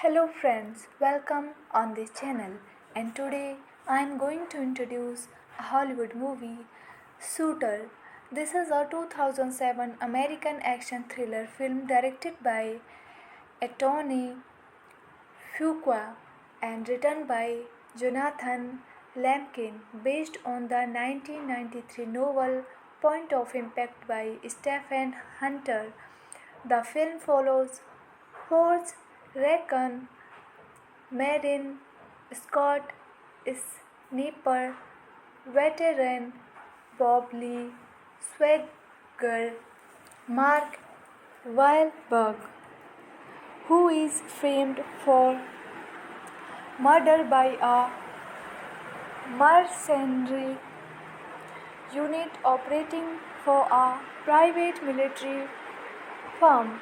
Hello friends, welcome on this channel, and today I am going to introduce a Hollywood movie, Shooter. This is a 2007 American action thriller film directed by Anthony Fuqua and written by Jonathan Lamkin, based on the 1993 novel Point of Impact by Stephen Hunter. The film follows Forrest Recon, Marine Scott Sniper, veteran Bob Lee Swagger, Mark Wahlberg, who is framed for murder by a mercenary unit operating for a private military firm.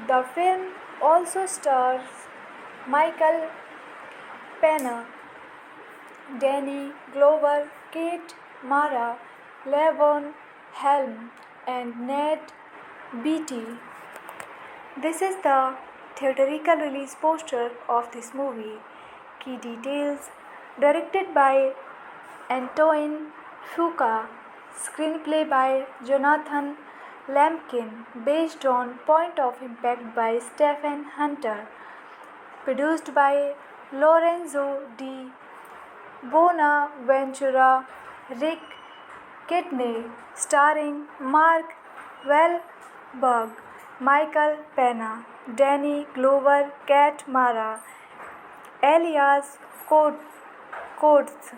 The film also stars Michael Pena, Danny Glover, Kate Mara, Levon Helm, and Ned Beatty. This is the theatrical release poster of this movie. Key details: directed by Antoine Fuqua, screenplay by Jonathan Lamkin, based on Point of Impact by Stephen Hunter, produced by Lorenzo di Bonaventura, Rick Kidney, starring Mark Wahlberg, Michael Pena, Danny Glover, Kate Mara, Elias Coates,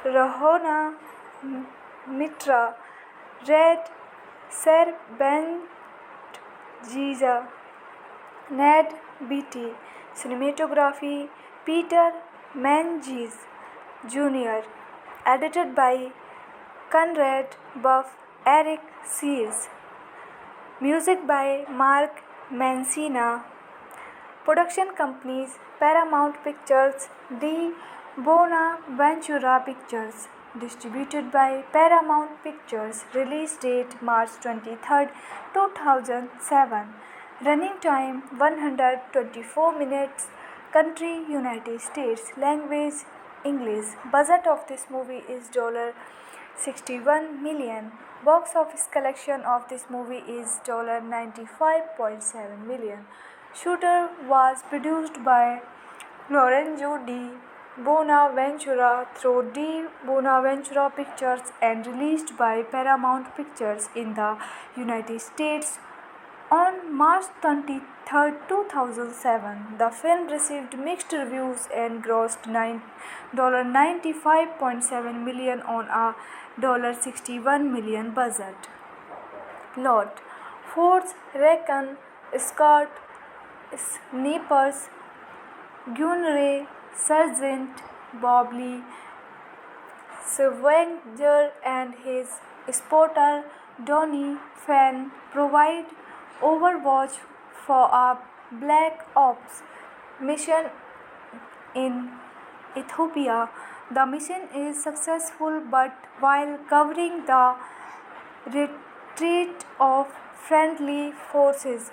Rahona Mitra, Red Serpent, Ned Beatty. Cinematography Peter Menzies Jr. Edited by Conrad Buff, Eric Sears. Music by Mark Mancina. Production companies Paramount Pictures, D. Bonaventura Pictures. Distributed by Paramount Pictures. Release date March 23, 2007. Running time 124 minutes. Country United States. Language English. Budget of this movie is $61 million. Box office collection of this movie is $95.7 million. Shooter was produced by Lorenzo di Bonaventura through D. Bonaventura Pictures and released by Paramount Pictures in the United States on March 23, 2007. The film received mixed reviews and grossed $95.7 million on a $61 million budget. Plot: Force Recon Scott Snipers Gunnery Sergeant Bob Lee Swagger and his spotter Donnie Fan provide overwatch for a Black Ops mission in Ethiopia. The mission is successful, but while covering the retreat of friendly forces,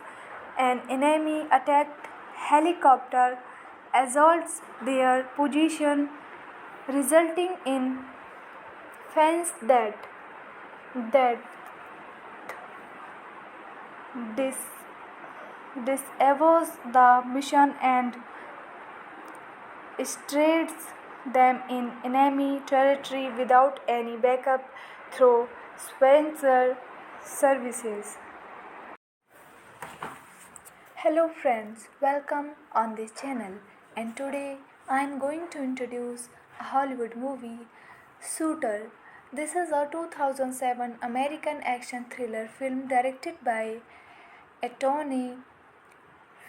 an enemy attacked helicopter assaults their position, resulting in Fan's death. That disavows the mission and strays them in enemy territory without any backup through Spencer services. Hello friends, welcome on this channel, and today I am going to introduce a Hollywood movie, Shooter. This is a 2007 American action thriller film directed by Anthony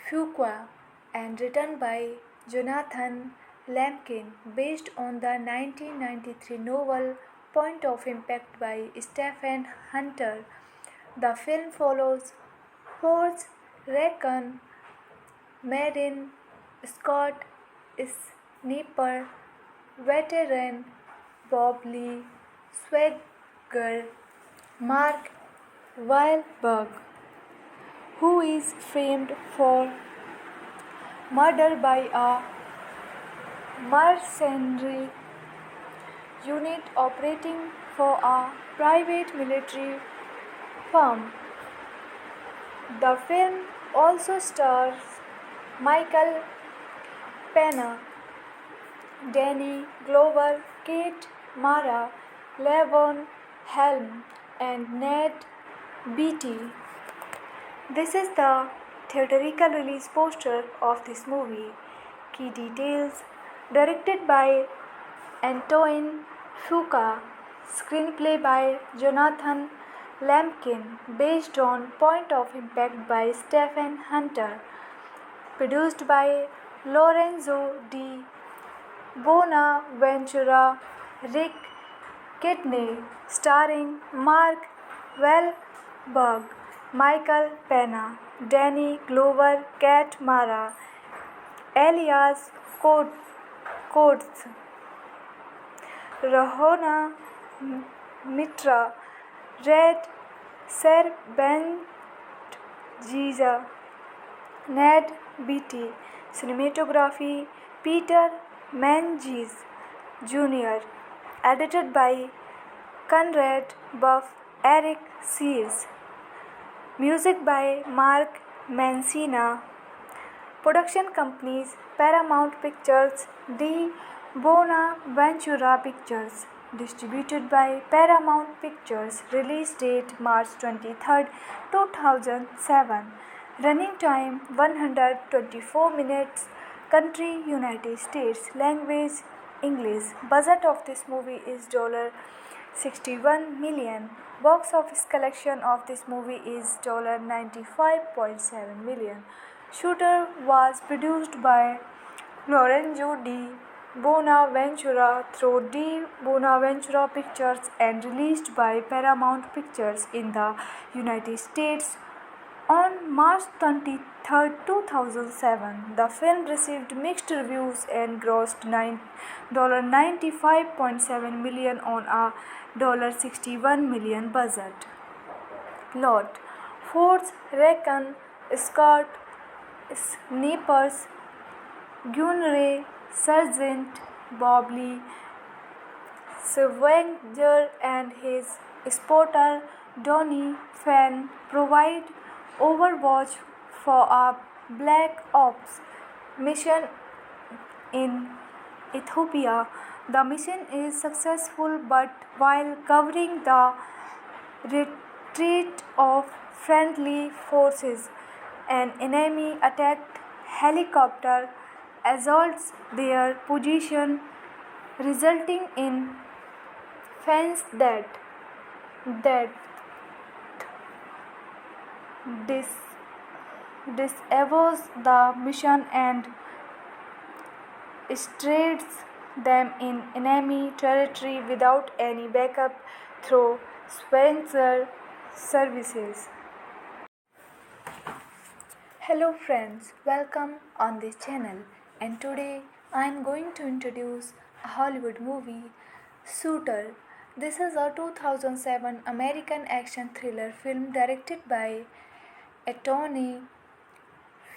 Fuqua and written by Jonathan Lamkin, based on the 1993 novel Point of Impact by Stephen Hunter. The film follows Forrest Recon, Marine Scott Sniper, veteran Bob Lee Swagger, Mark Wahlberg, who is framed for murder by a mercenary unit operating for a private military firm. The film also stars Michael Pena, Danny Glover, Kate Mara, Levon Helm, and Ned Beatty. This is the theatrical release poster of this movie. Key details: directed by Antoine Fuqua, screenplay by Jonathan Lampkin, based on Point of Impact by Stephen Hunter, produced by Lorenzo di Bonaventura, Rick Kidney, starring Mark Wahlberg, Michael Pena, Danny Glover, Kat Mara, Elias Coates, Rahona Mitra, Red Serbenjiza, Ned Beatty. Cinematography Peter Menzies Jr. Edited by Conrad Buff, Eric Sears. Music by Mark Mancina. Production companies Paramount Pictures, Di Bonaventura Pictures. Distributed by Paramount Pictures. Release date March 23, 2007. Running time 124 minutes. Country United States. Language English. Budget of this movie is $61 million. Box office collection of this movie is $95.7 million. Shooter was produced by Lorenzo di Bonaventura through Di Bonaventura Pictures and released by Paramount Pictures in the United States on March 23, 2007. The film received mixed reviews and grossed $95.7 million on a $61 million budget. Plot: Force Recon Scott Snipers Gunray Sergeant Bob Lee Swenger and his spotter Donnie Fan provide overwatch for a Black Ops mission in Ethiopia. The mission is successful, but while covering the retreat of friendly forces, an enemy attacked helicopter assaults their position, resulting in Fan's death. This disavows the mission and strays them in enemy territory without any backup through Spencer services. Hello friends, welcome on this channel, and today I am going to introduce a Hollywood movie, Shooter. This is a 2007 American action thriller film directed by Antoine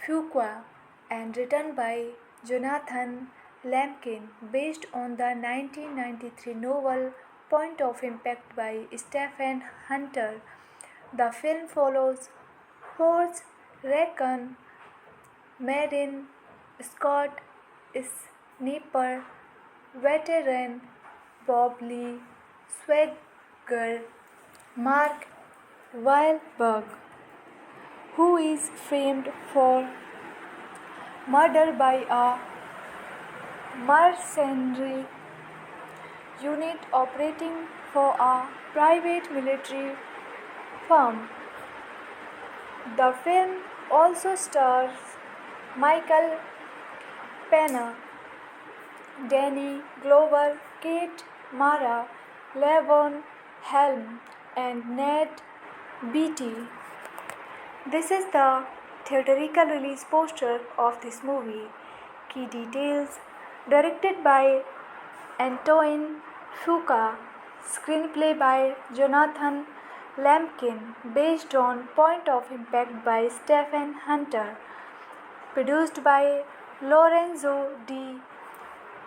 Fuqua and written by Jonathan Lampkin, based on the 1993 novel Point of Impact by Stephen Hunter. The film follows Force Recon Marine Scott Sniper veteran Bob Lee Swagger, Mark Wahlberg, who is framed for murder by a mercenary unit operating for a private military firm. The film also stars Michael Pena, Danny Glover, Kate Mara, Levon Helm, and Ned Beatty. This is the theatrical release poster of this movie. Key details: directed by Antoine Fuqua, screenplay by Jonathan Lampkin, based on Point of Impact by Stephen Hunter, produced by Lorenzo di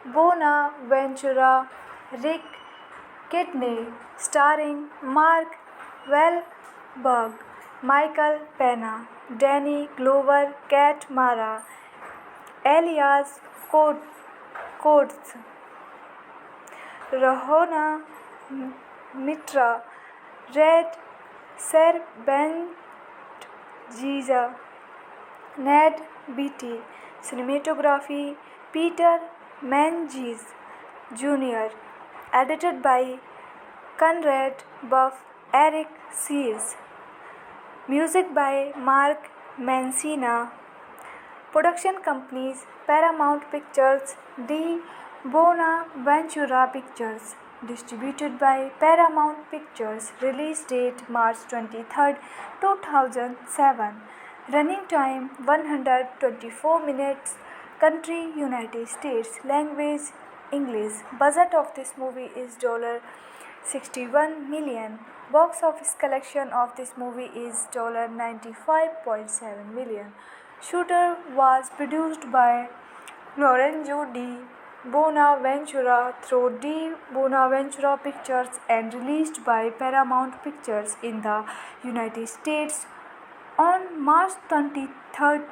Bonaventura, Rick Kidney, starring Mark Wahlberg, Michael Pena, Danny Glover, Kat Mara, Elias Coates, Rahona Mitra, Red Serpent Giza, Ned Beatty, cinematography Peter Menzies Jr., edited by Conrad Buff, Eric Sears, music by Mark Mancina, production companies Paramount Pictures, D. Bonaventura Pictures, distributed by Paramount Pictures, release date March 23, 2007, running time 124 minutes, country United States, language English. Budget of this movie is $61 million. Box office collection of this movie is $95.7 million. Shooter was produced by Lorenzo di Bonaventura through D. Bonaventura Pictures and released by Paramount Pictures in the United States on March 23,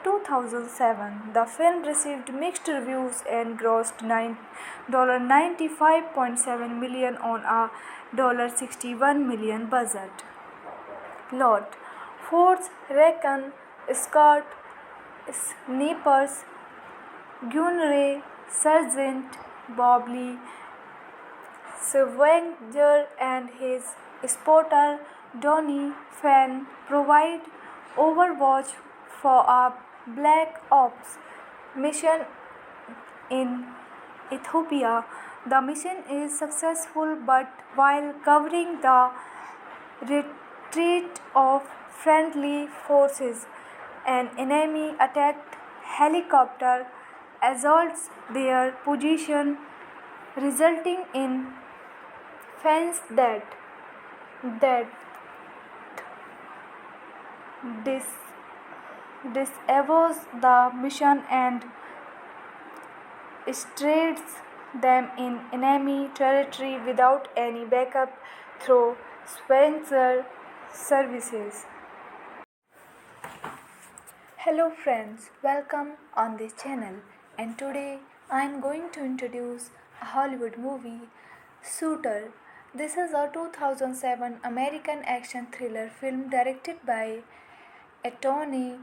2007. The film received mixed reviews and grossed $95.7 million on a $61 million budget. Plot: Force Recon, Scott Snipers, Gunray, Sergeant Bob Lee Swenger and his spotter Donnie Fan provide overwatch for a Black Ops mission in Ethiopia. The mission is successful, but while covering the retreat of friendly forces, an enemy attacked helicopter assaults their position, resulting in Fan's death. This disavows the mission and strays them in enemy territory without any backup through Spencer services. Hello friends, welcome on this channel, and today I am going to introduce a Hollywood movie, Shooter. This is a 2007 American action thriller film directed by Anthony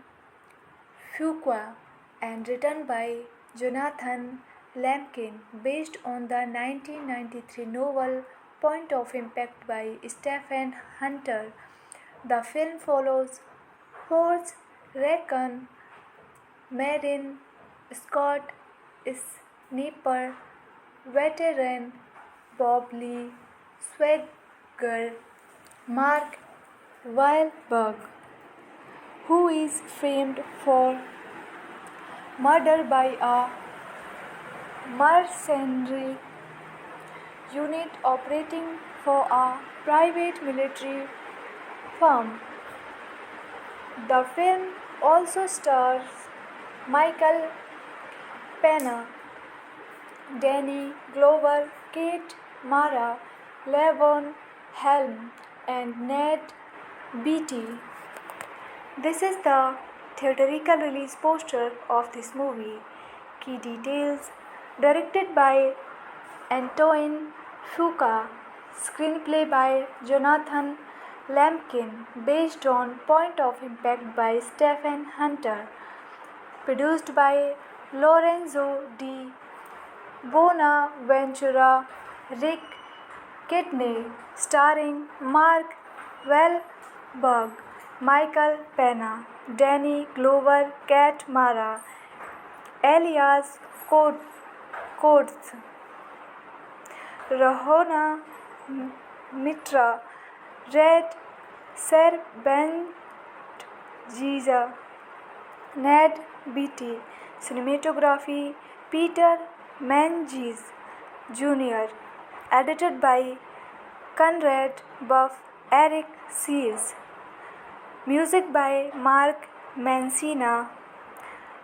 Fuqua and written by Jonathan Lampkin, based on the 1993 novel Point of Impact by Stephen Hunter. The film follows Forrest Recon Marine Scott Sniper veteran Bob Lee Swagger Mark Wahlberg, who is framed for murder by a mercenary unit operating for a private military firm. The film also stars Michael Pena, Danny Glover, Kate Mara, Levon Helm, and Ned Beatty. This is the theatrical release poster of this movie. Key details: directed by Antoine Fuqua, screenplay by Jonathan Lampkin, based on Point of Impact by Stephen Hunter, produced by Lorenzo di Bonaventura, Rick Kidney, starring Mark Wahlberg, Michael Pena, Danny Glover, Kat Mara, Elias Coates, Rahona Mitra, Red Serpent Giza, Ned Beatty, cinematography Peter Menzies Jr., edited by Conrad Buff, Eric Sears. Music by Mark Mancina.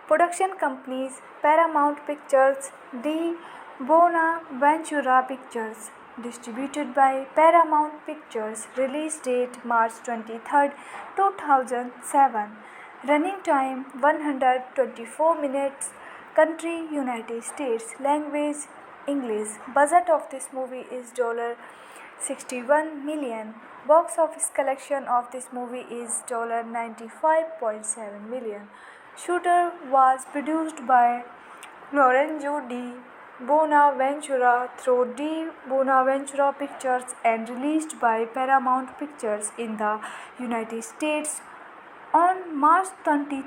Production companies Paramount Pictures, De Bonaventura Pictures. Distributed by Paramount Pictures. Release date March 23, 2007. Running time 124 minutes. Country United States. Language English. Budget of this movie is $61 million. Box office collection of this movie is $95.7 million. Shooter was produced by Lorenzo di Bonaventura through De Bonaventura Pictures and released by Paramount Pictures in the United States on March 23,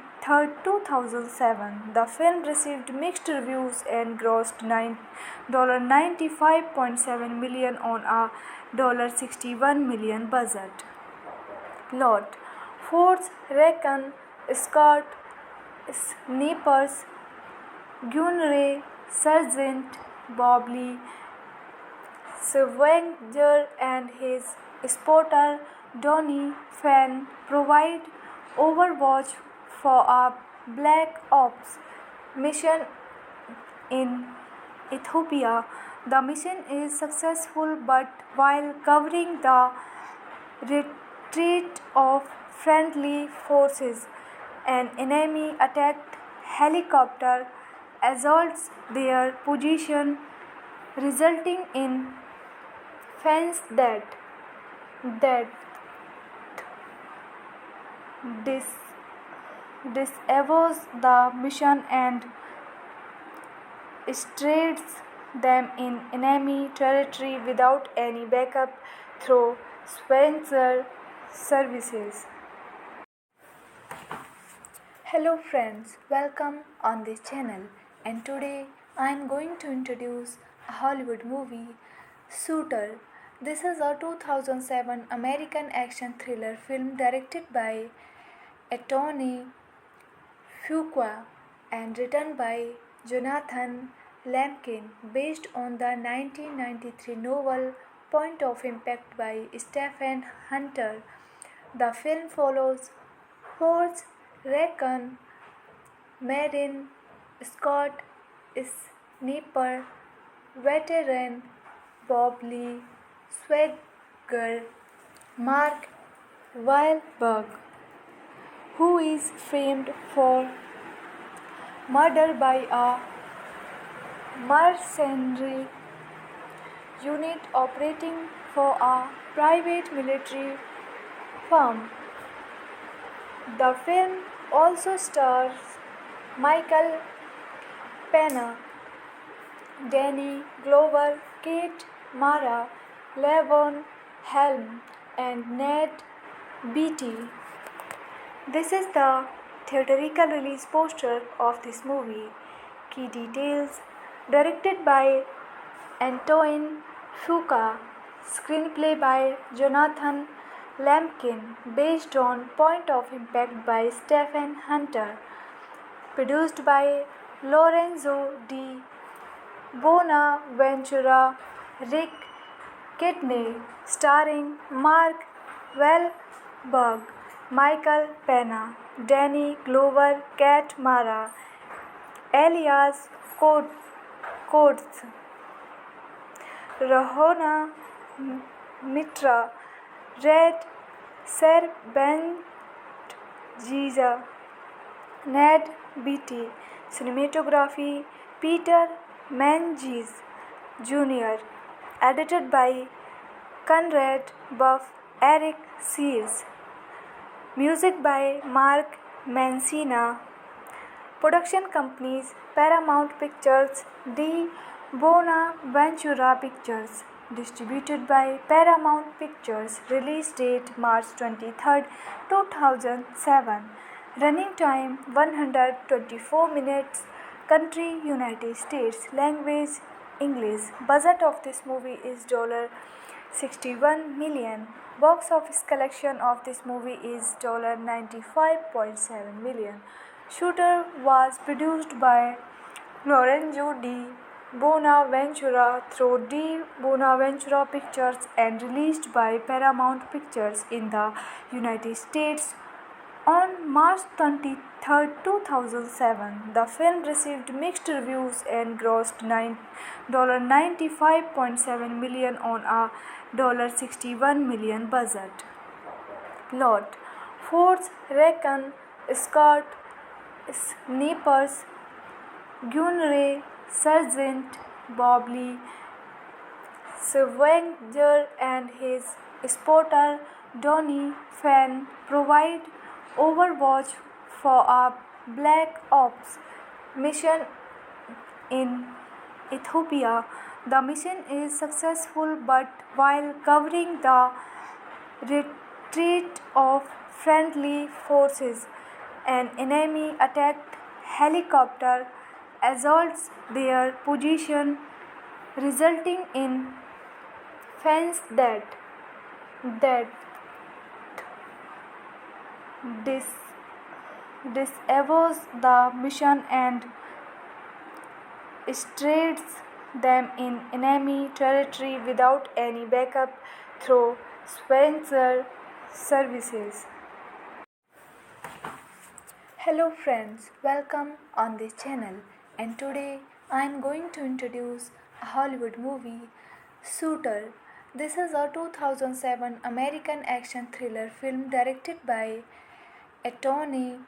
2007. The film received mixed reviews and grossed $95.7 million on a $61 million budget. Plot: Force Recon, Scott Snipers, Gunray, Sergeant Bobley Swenger and his spotter Donnie Fenn provide overwatch for a Black Ops mission in Ethiopia. The mission is successful, but while covering the retreat of friendly forces, an enemy attacked helicopter assaults their position, resulting in Fenn's death. That disavows the mission and strays them in enemy territory without any backup through Spencer services. Hello friends, welcome on this channel, and today I am going to introduce a Hollywood movie, Shooter. This is a 2007 American action thriller film directed by Anthony Fuqua and written by Jonathan Lemkin, based on the 1993 novel Point of Impact by Stephen Hunter. The film follows Forrest Recon Marine Scott Sniper veteran Bob Lee Swagger Mark Wahlberg, who is framed for murder by a mercenary unit operating for a private military firm. The film also stars Michael Pena, Danny Glover, Kate Mara, Levon Helm, and Ned Beatty. This is the theatrical release poster of this movie. Key details: directed by Antoine Fuqua, screenplay by Jonathan Lemkin, based on Point of Impact by Stephen Hunter, produced by Lorenzo di Bonaventura, Rick Kidney, starring Mark Wahlberg, Michael Pena, Danny Glover, Kate Mara, Elias Coates, Rahona Mitra, Red Serpent, Ned Beatty. Cinematography Peter Menzies Jr. Edited by Conrad Buff, Eric Sears. Music by Mark Mancina. Production companies Paramount Pictures, De Bonaventura Pictures. Distributed by Paramount Pictures. Release date March 23, 2007. Running time 124 minutes. Country United States. Language English. Budget of this movie is $61 million. Box office collection of this movie is $95.7 million. Shooter was produced by Lorenzo di Bonaventura through D. Bonaventura Pictures and released by Paramount Pictures in the United States on March 23, 2007. The film received mixed reviews and grossed $95.7 million on a $61 million budget. Plot: Force Recon, Scott Snipers, Gunray, Sergeant Bob Lee, Swenger and his spotter Donnie Fan provide overwatch for a Black Ops mission in Ethiopia. The mission is successful, but while covering the retreat of friendly forces, an enemy attacked helicopter assaults their position, resulting in Fan's death. That dis- disavows the mission and strays them in enemy territory without any backup through Spencer services. Hello friends, welcome on this channel, and today I am going to introduce a Hollywood movie, Shooter. This is a 2007 American action thriller film directed by Anthony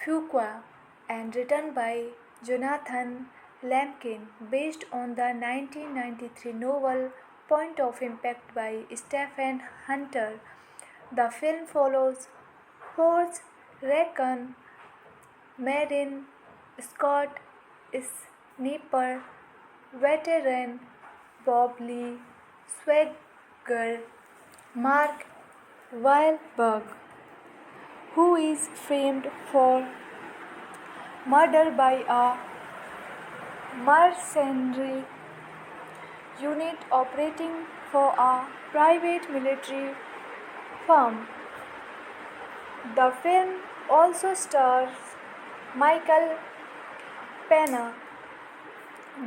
Fuqua and written by Jonathan Lampkin, based on the 1993 novel Point of Impact by Stephen Hunter. The film follows Forrest Recon, Marine, Scott Sniper, veteran Bob Lee, Swagger, Mark Wahlberg, who is framed for murder by a mercenary unit operating for a private military firm. The film also stars Michael Pena,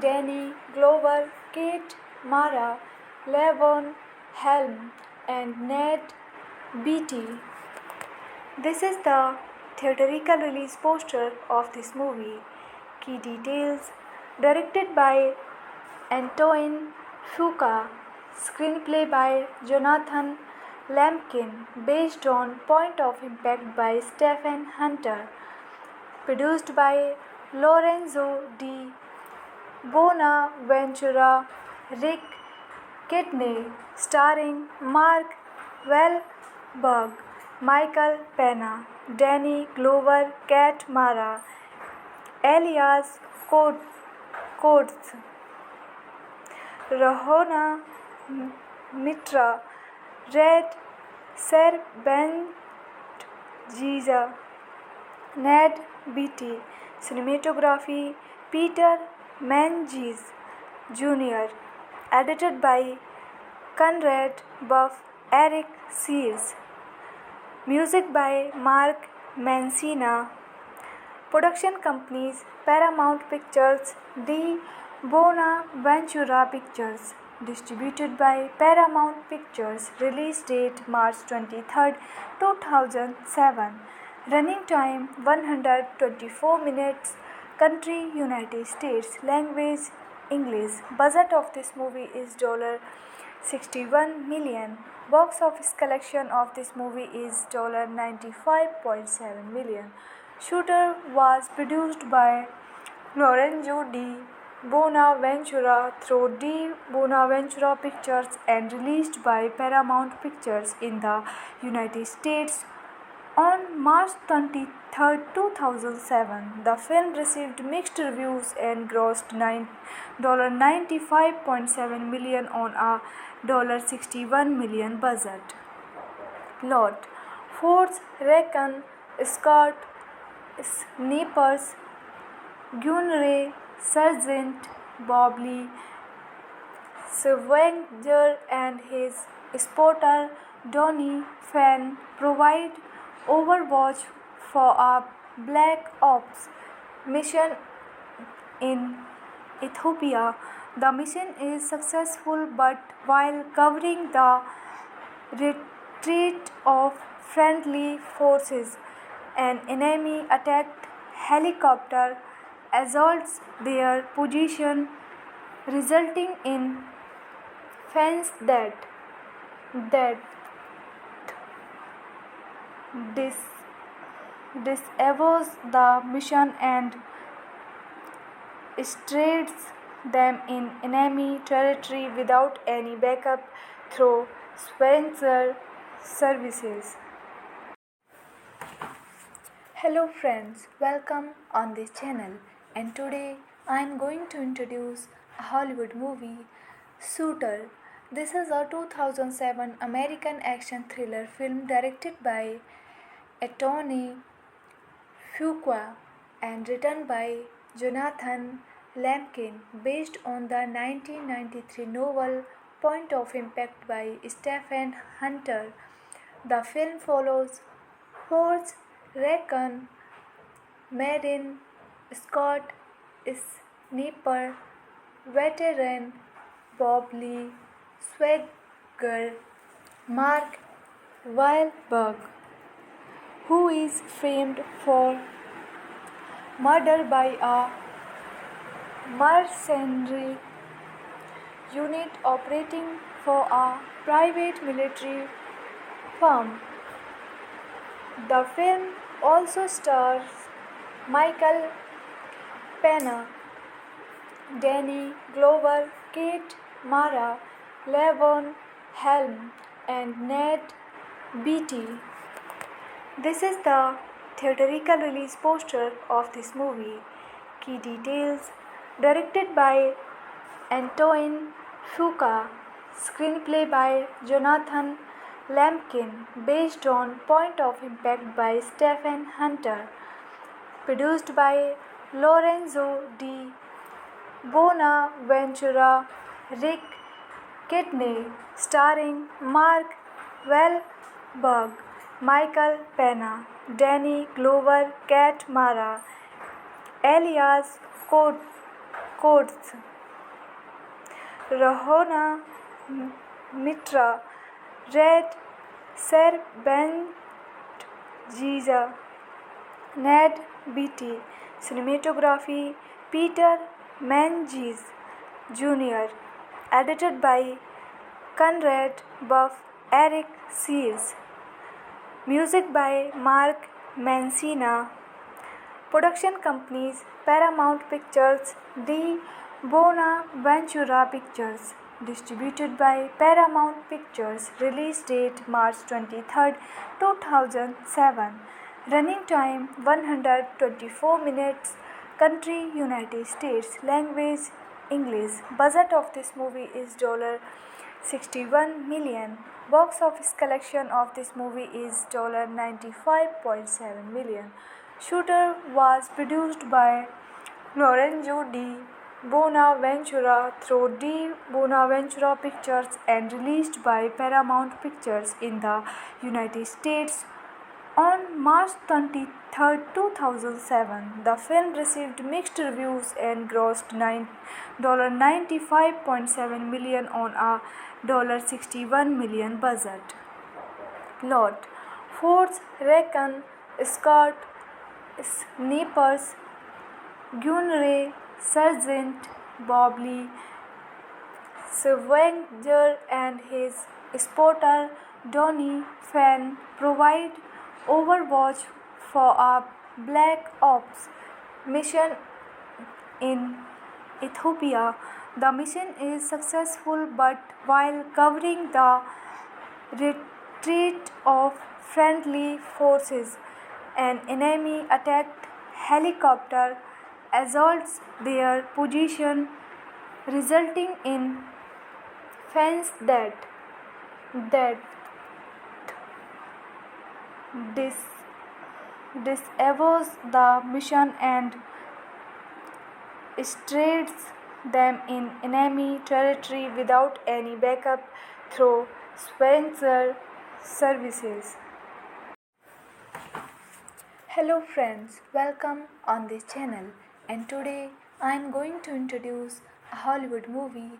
Danny Glover, Kate Mara, Levon Helm, and Ned Beatty. This is the theatrical release poster of this movie. Key details: directed by Antoine Fuqua, screenplay by Jonathan Lampkin, based on Point of Impact by Stephen Hunter, produced by Lorenzo Di Bonaventura, Rick Kidney, starring Mark Wahlberg, Michael Pena, Danny Glover, Kate Mara, Elias Coates, Rahona Mitra, Red Serbenjiza, Ned Beatty. Cinematography: Peter Menzies Jr. Edited by Conrad Buff, Eric Sears. Music by Mark Mancina. Production companies: Paramount Pictures, D. Bonaventura Pictures. Distributed by Paramount Pictures. Release date March 23, 2007. Running time 124 minutes. Country United States. Language English. Budget of this movie is $61 million. Box office collection of this movie is $95.7 million. Shooter was produced by Lorenzo Di Bonaventura through D. Bonaventura Pictures and released by Paramount Pictures in the United States on March 23, 2007. The film received mixed reviews and grossed $95.7 million on a $61 million budget. Plot: Force Recon, Scott Snipers, Gunray, Sergeant Bob Lee, Swenger and his spotter Donnie Fan provide overwatch for a Black Ops mission in Ethiopia. The mission is successful, but while covering the retreat of friendly forces, an enemy attacked helicopter assaults their position, resulting in fans that dis- disavows the mission and strays them in enemy territory without any backup through Spencer services. Hello friends, welcome on this channel, and today I am going to introduce a Hollywood movie, Shooter. This is a 2007 American action thriller film directed by Anthony Fuqua and written by Jonathan Lampkin, based on the 1993 novel Point of Impact by Stephen Hunter. The film follows Forrest Recon, Marine Scott Sniper, veteran Bob Lee Swagger, Mark Wahlberg, who is framed for murder by a mercenary unit operating for a private military firm. The film also stars Michael Pena, Danny Glover, Kate Mara, Levon Helm, and Ned Beatty. This is the theatrical release poster of this movie. Key details: directed by Antoine Fuqua, screenplay by Jonathan Lampkin, based on Point of Impact by Stephen Hunter, produced by Lorenzo di Bonaventura, Rick Kidney, starring Mark Wahlberg, Michael Pena, Danny Glover, Kate Mara, Elias Coates, Rahona Mitra, Red Serbenjiza, Ned Beatty. Cinematography Peter Menzies Jr. Edited by Conrad Buff, Eric Sears. Music by Mark Mancina. Production companies Paramount Pictures, D. Bonaventura Pictures. Distributed by Paramount Pictures. Release date March 23, 2007. Running time 124 minutes. Country United States. Language English. Budget of this movie is $61 million. Box office collection of this movie is $95.7 million. Shooter was produced by Lorenzo di Bonaventura through D. Bonaventura Pictures and released by Paramount Pictures in the United States on March 23, 2007. The film received mixed reviews and grossed $95.7 million on a $61 million budget. Plot: Force Recon Scott Snipers Gunnery Sergeant Bob Lee Swagger and his spotter Donnie Fan provide overwatch for a Black Ops mission in Ethiopia. The mission is successful, but while covering the retreat of friendly forces, an enemy attacked helicopter assaults their position, resulting in fans that disavows the mission and strays them in enemy territory without any backup through Spencer services. Hello friends, welcome on this channel, and today I am going to introduce a Hollywood movie,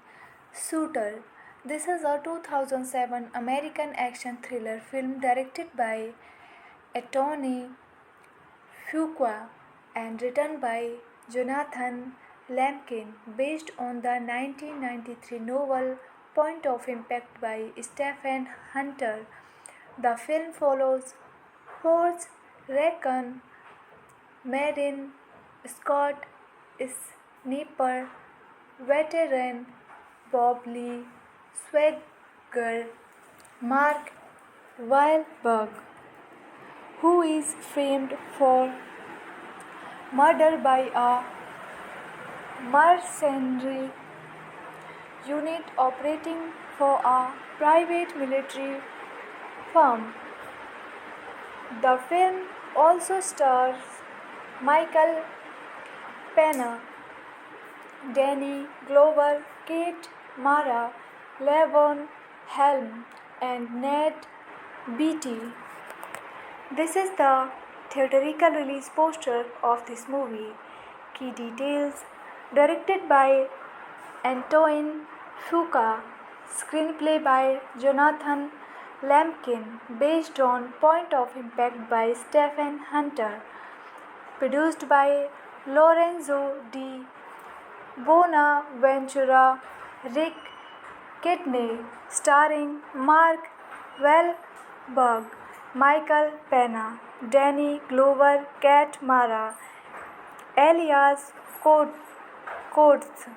Shooter. This is a 2007 American action thriller film directed by Anthony Fuqua and written by Jonathan Lamkin, based on the 1993 novel Point of Impact by Stephen Hunter. The film follows Forrest Recon, Marin Scott, Sniper, veteran Bob Lee Swagger, Mark Wahlberg, who is framed for murder by a mercenary unit operating for a private military firm. The film also stars Michael Pena, Danny Glover, Kate Mara, Levon Helm, and Ned Beatty. This is the theatrical release poster of this movie. Key details: directed by Antoine Fuqua, screenplay by Jonathan Lamkin, based on Point of Impact by Stephen Hunter, produced by Lorenzo di Bonaventura, Rick Kidney, starring Mark Wahlberg, Michael Pena, Danny Glover, Kate Mara, Elias Coates,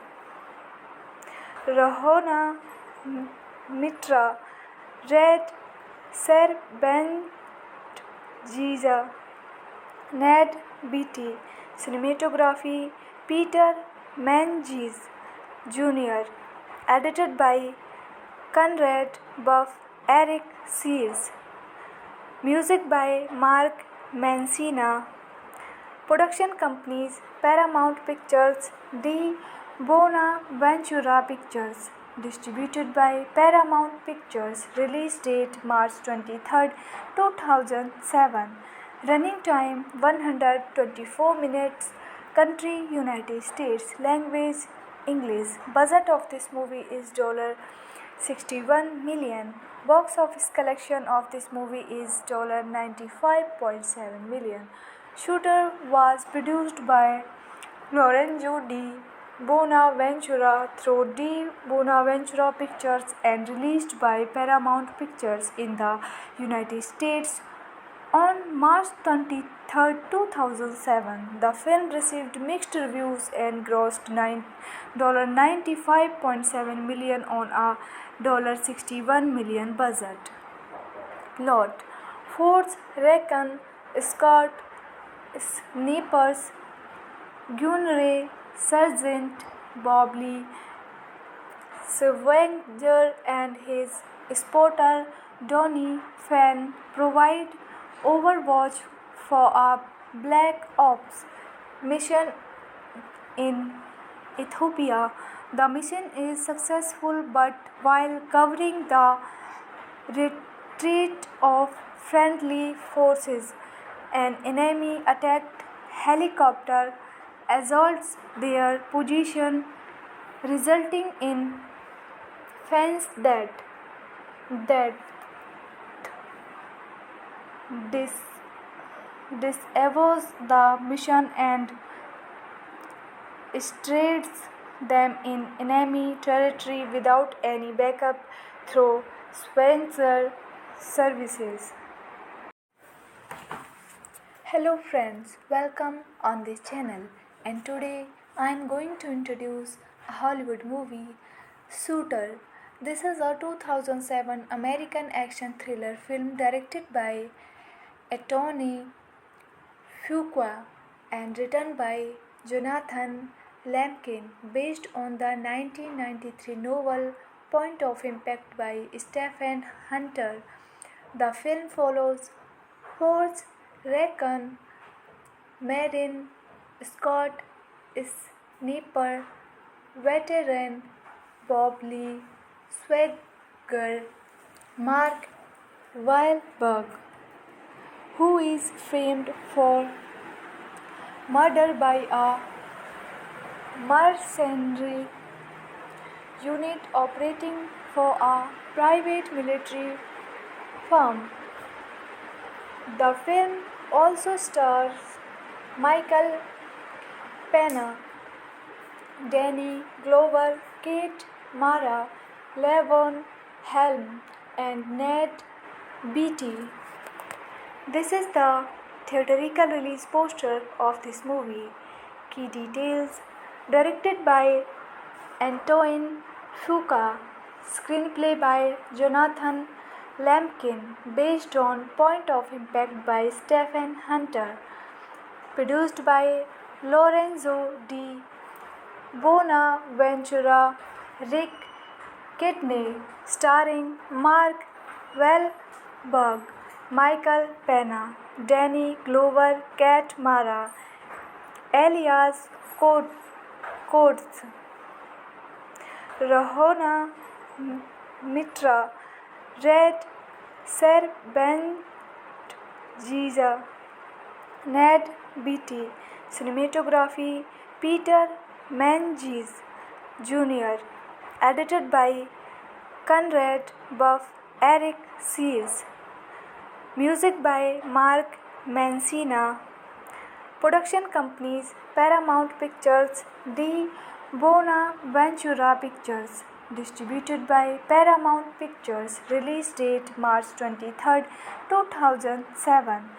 Rahona Mitra, Red Serpent, Ned Beatty. Cinematography Peter Menzies Jr. Edited by Conrad Buff, Eric Sears. Music by Mark Mancina. Production companies Paramount Pictures, D. Bonaventura Pictures. Distributed by Paramount Pictures. Release date March 23, 2007. Running time 124 minutes. Country United States. Language English. Budget of this movie is $61 million. Box office collection of this movie is $95.7 million. Shooter was produced by Lorenzo di Bonaventura through D. Bonaventura Pictures and released by Paramount Pictures in the United States on March 23, 2007. The film received mixed reviews and grossed $95.7 million on a $61 million budget. Plot: Force Recon, Scott Snipers, Gunray Sergeant Bob Lee Swagger and his spotter Donnie Fan provide overwatch for a Black Ops mission in Ethiopia. The mission is successful, but while covering the retreat of friendly forces, an enemy attacked helicopter assaults their position, resulting in Fan's death. This disavows the mission and strays them in enemy territory without any backup through Spencer services. Hello friends, welcome on this channel, and today I am going to introduce a Hollywood movie, Shooter. This is a 2007 American action thriller film directed by Anthony Fuqua and written by Jonathan Lamkin, based on the 1993 novel Point of Impact by Stephen Hunter. The film follows Forrest Recon, Marin Scott, Sniper, veteran Bob Lee Swagger, Mark Wahlberg, who is framed for murder by a mercenary unit operating for a private military firm. The film also stars Michael Pena, Danny Glover, Kate Mara, Levon Helm, and Ned Beatty. This is the theatrical release poster of this movie. Key details: directed by Antoine Fuqua, screenplay by Jonathan Lampkin, based on Point of Impact by Stephen Hunter, produced by Lorenzo di Bonaventura, Rick Kidney, starring Mark Wahlberg, Michael Pena, Danny Glover, Kat Mara, Elias Coates, Rahona Mitra, Red Serpent, Ned Beatty. Cinematography Peter Menzies Jr. Edited by Conrad Buff, Eric Sears. Music by Mark Mancina. Production companies Paramount Pictures, D. Bonaventura Pictures. Distributed by Paramount Pictures. Release date March 23, 2007.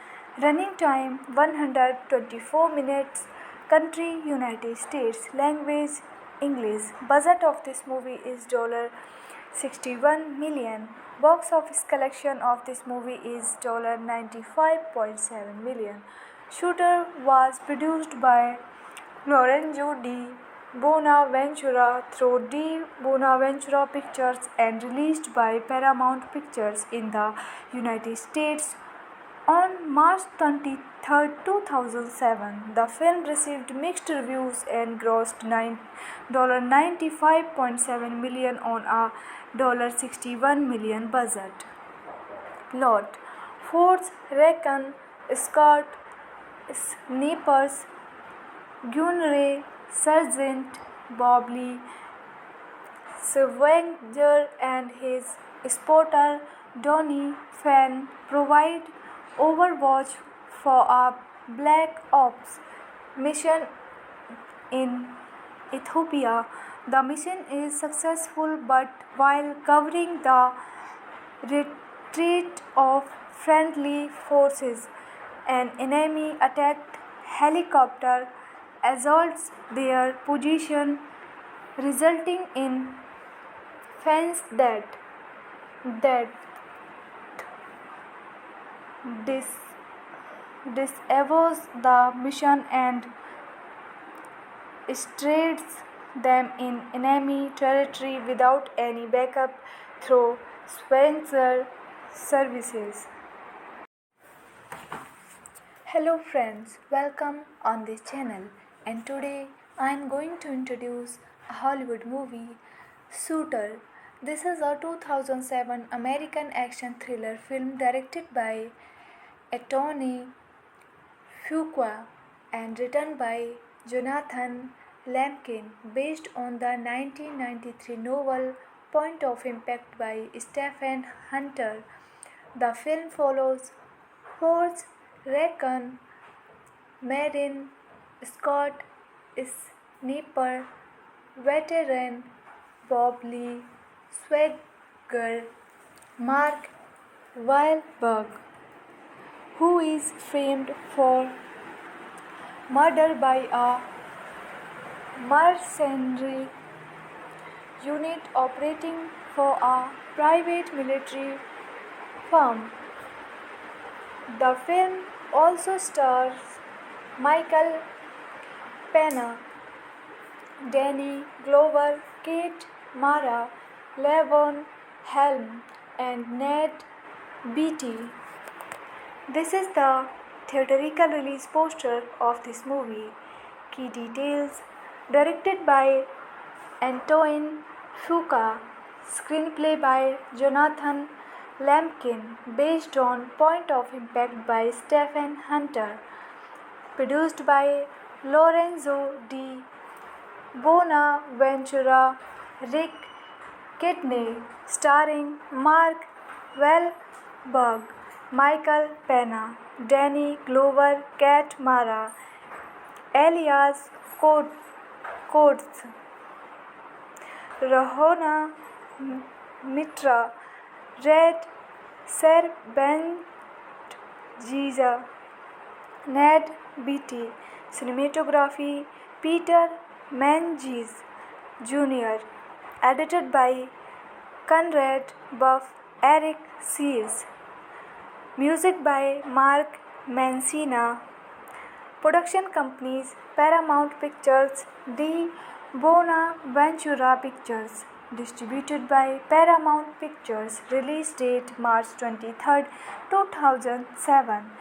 Running time 124 minutes. Country United States. Language English. Budget of this movie is $61 million. Box office collection of this movie is $95.7 million. Shooter was produced by Lorenzo di Bonaventura through D. Bonaventura Pictures and released by Paramount Pictures in the United States on March 23, 2007. The film received mixed reviews and grossed $95.7 million on a $61 million budget. Plot: Force Recon Scott Snipers Gunray Sergeant Bob Lee Swenger and his spotter Donnie Fan provide overwatch for a Black Ops mission in Ethiopia. The mission is successful, but while covering the retreat of friendly forces, an enemy attacked helicopter assaults their position, resulting in Fan's death. This disavows the mission and strays them in enemy territory without any backup through Spencer services. Hello friends, welcome on this channel, and today I am going to introduce a Hollywood movie, Shooter. This is a 2007 American action thriller film directed by Antoine Fuqua and written by Jonathan Lampkin, based on the 1993 novel Point of Impact by Stephen Hunter. The film follows Force Recon Marine Scott Sniper veteran Bob Lee Swagger Mark Wahlberg, who is framed for murder by a mercenary unit operating for a private military firm. The film also stars Michael Pena, Danny Glover, Kate Mara, Levon Helm, and Ned Beatty. This is the theatrical release poster of this movie. Key details: directed by Antoine Fuqua, screenplay by Jonathan Lampkin, based on Point of Impact by Stephen Hunter, produced by Lorenzo di Bonaventura, Rick Kidney, starring Mark Wahlberg, Michael Pena, Danny Glover, Kat Mara, Elias Coates, Rahona Mitra, Red Serpent Giza, Ned Beatty, cinematography Peter Menzies Jr., edited by Conrad Buff, Eric Sears, music by Mark Mancina, production companies Paramount Pictures, D. Bonaventura Pictures, distributed by Paramount Pictures, release date March 23, 2007,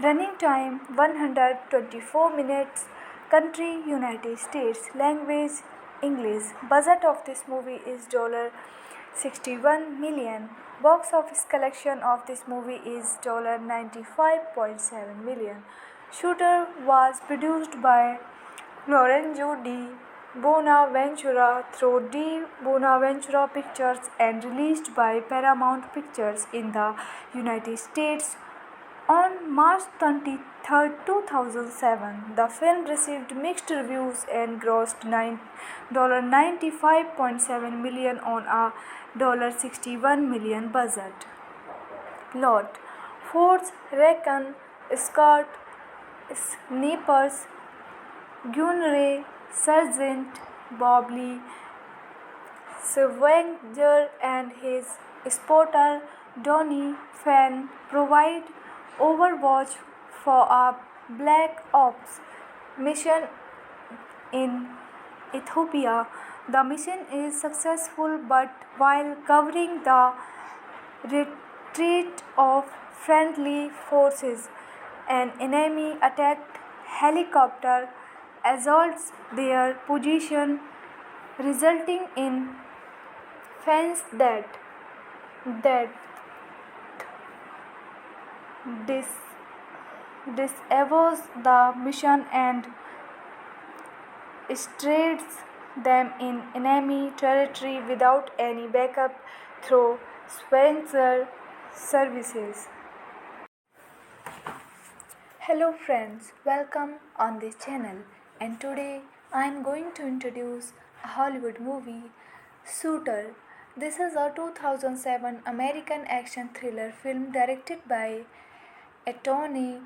running time 124 minutes, country United States, language English. Budget of this movie is $61 million. Box office collection of this movie is $95.7 million. Shooter was produced by Lorenzo D. Bonaventura through D. Bonaventura Pictures and released by Paramount Pictures in the United States on March 23, 2007. The film received mixed reviews and grossed $95.7 million on a $61 million budget. Plot: Force Recon, Scott Snipers, Gunray, Sergeant Bobley Swenger and his spotter Donnie Fan provide overwatch for a Black Ops mission in Ethiopia. The mission is successful, but while covering the retreat of friendly forces, an enemy attacked helicopter assaults their position, resulting in Fan's death. This disavows the mission and strays them in enemy territory without any backup through Spencer services. Hello friends, welcome on this channel, and today I am going to introduce a Hollywood movie, Shooter. This is a 2007 American action thriller film directed by Anthony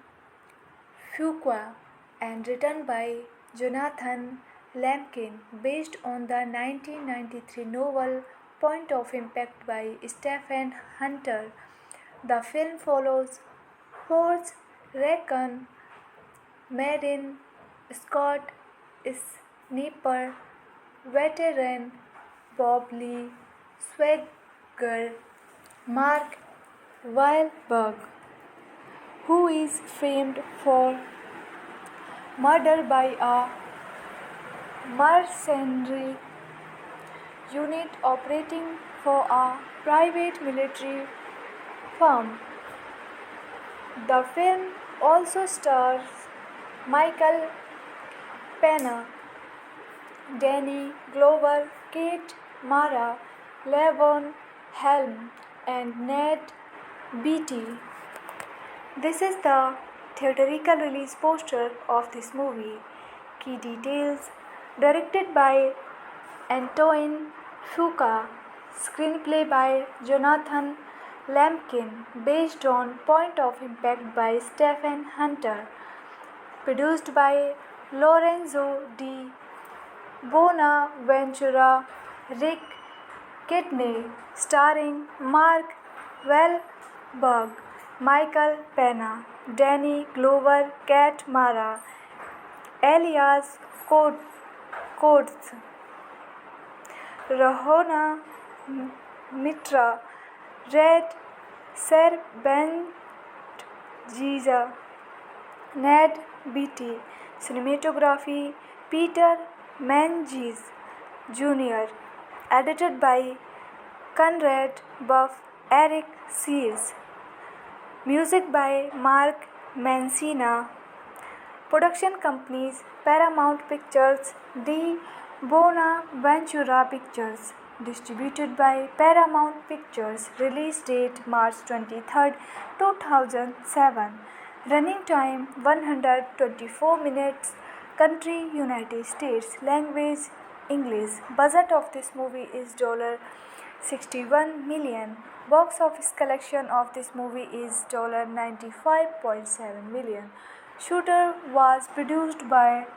Fuqua and written by Jonathan Lampkin, based on the 1993 novel Point of Impact by Stephen Hunter. The film follows Forrest Recon Marine Scott Sniper veteran Bob Lee Swagger, Mark Wahlberg, who is framed for murder by a mercenary unit operating for a private military firm. The film also stars Michael Pena, Danny Glover, Kate Mara, Levon Helm, and Ned Beatty. This is the theatrical release poster of this movie. Key details: directed by Antoine Fuqua, screenplay by Jonathan Lampkin, based on Point of Impact by Stephen Hunter, produced by Lorenzo D. Bonaventura, Rick Kidney, starring Mark Wahlberg, Michael Pena, Danny Glover, Kat Mara, Elias Coates, Rahona Mitra, Red Serpent Giza, Ned Beatty, cinematography Peter Menzies Jr., edited by Conrad Buff, Eric Sears, music by Mark Mancina, production companies Paramount Pictures, D. Bonaventura Pictures. Distributed by Paramount Pictures. Release date March 23, 2007. Running time 124 minutes. Country United States. Language English. Budget of this movie is $61 million. Box office collection of this movie is $95.7 million. Shooter was produced by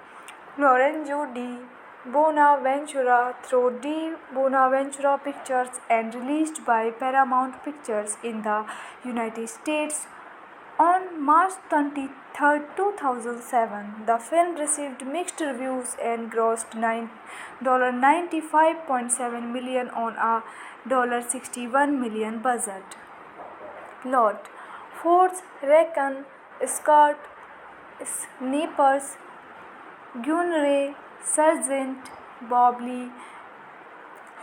Lorenzo di Bonaventura through Di Bonaventura Pictures and released by Paramount Pictures in the United States on March 23, 2007. The film received mixed reviews and grossed $95.7 million on a $61 million budget. Plot: Force Recon, Scott Snipers, Gunray, Sergeant Bob Lee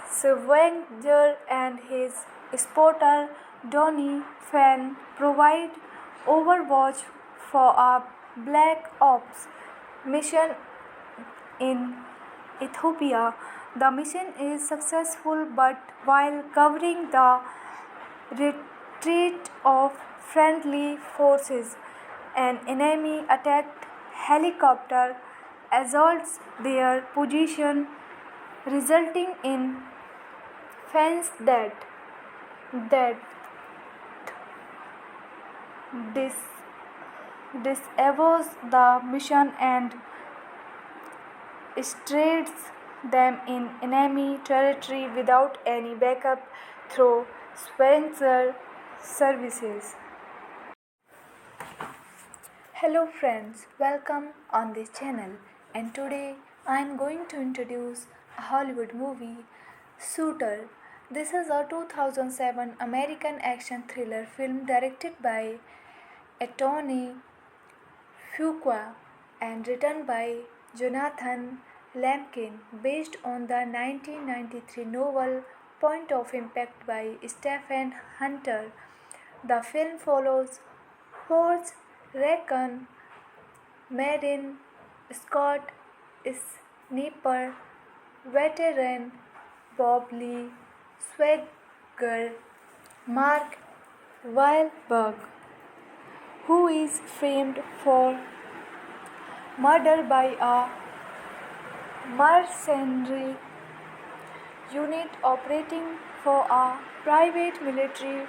Swenger and his spotter Donnie Fan provide overwatch for a Black Ops mission in Ethiopia. The mission is successful, but while covering the retreat of friendly forces, an enemy attacked helicopter assaults their position, resulting in Fan's death. This disavows the mission and strays them in enemy territory without any backup through Spencer services. Hello friends, welcome on this channel, and today I am going to introduce a Hollywood movie, Shooter. This is a 2007 American action thriller film directed by Anthony Fuqua and written by Jonathan Lampkin, based on the 1993 novel Point of Impact by Stephen Hunter. The film follows Forrest Recon Marine Scott Sniper veteran Bob Lee Swagger Mark Wahlberg, who is framed for murder by a mercenary unit operating for a private military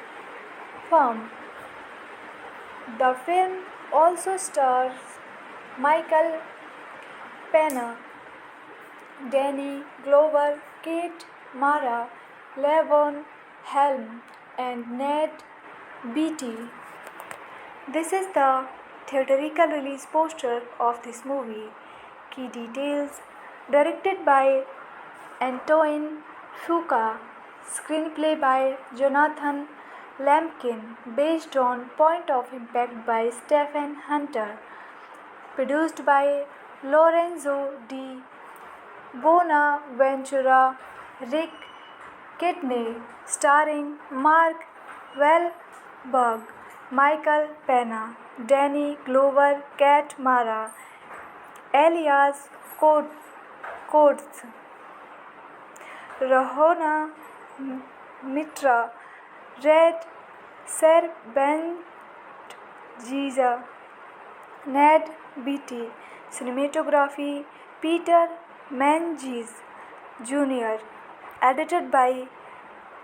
firm. The film also stars Michael Pena, Danny Glover, Kate Mara, Levon Helm, and Ned Beatty. This is the theatrical release poster of this movie. Key details: directed by Antoine Fuqua, screenplay by Jonathan Lampkin, based on Point of Impact by Stephen Hunter, produced by Lorenzo di Bonaventura, Rick Kidney, starring Mark Wahlberg, Michael Pena, Danny Glover, Kate Mara, Elias Coates, Rahona Mitra, Red Serbenjiza, Ned Beatty. Cinematography Peter Menzies Jr. Edited by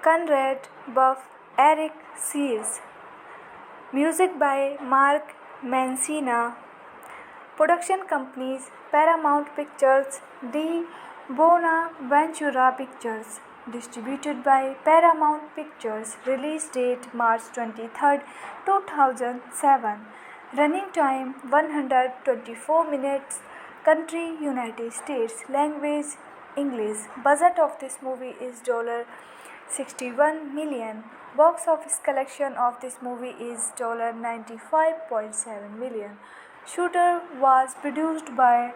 Conrad Buff, Eric Sears. Music by Mark Mancina. Production companies Paramount Pictures, Di Bonaventura Pictures. Distributed by Paramount Pictures. Release date March 23, 2007. Running time 124 minutes. Country United States. Language English. Budget of this movie is $61 million. Box office collection of this movie is $95.7 million. Shooter was produced by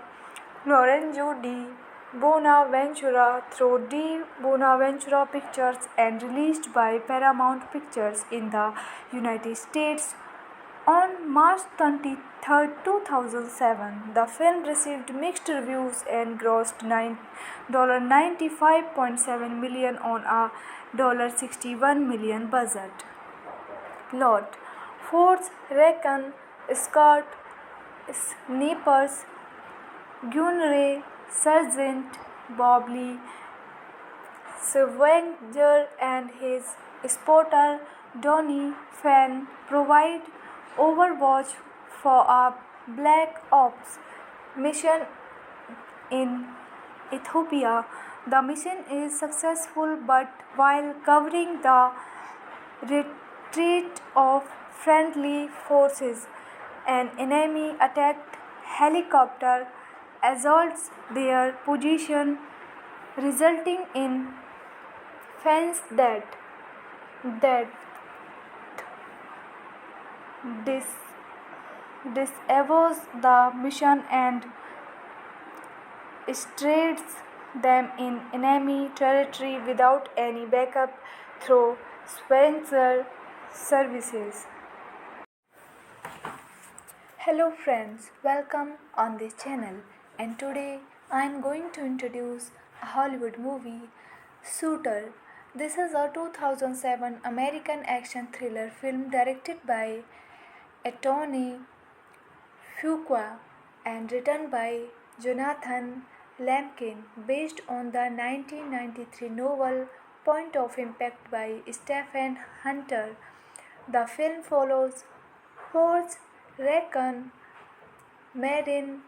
Lorenzo di Bonaventura through Di Bonaventura Pictures and released by Paramount Pictures in the United States On March 23, 2007, the film received mixed reviews and grossed $95.7 million on a $61 million budget. Plot: Force Recon, Scott Snipers, Gunray, Sergeant Bob Lee Swenger and his spotter Donnie Phan provide overwatch for a Black Ops mission in Ethiopia. The mission is successful, but while covering the retreat of friendly forces, an enemy attacked helicopter assaults their position, resulting in Phan's death. That dis- disavows the mission and strays them in enemy territory without any backup through Spencer services. Hello friends, welcome on this channel, and today I am going to introduce a Hollywood movie, Shooter. This is a 2007 American action thriller film directed by Anthony Fuqua and written by Jonathan Lamkin, based on the 1993 novel Point of Impact by Stephen Hunter. The film follows Forrest Recon, Marine,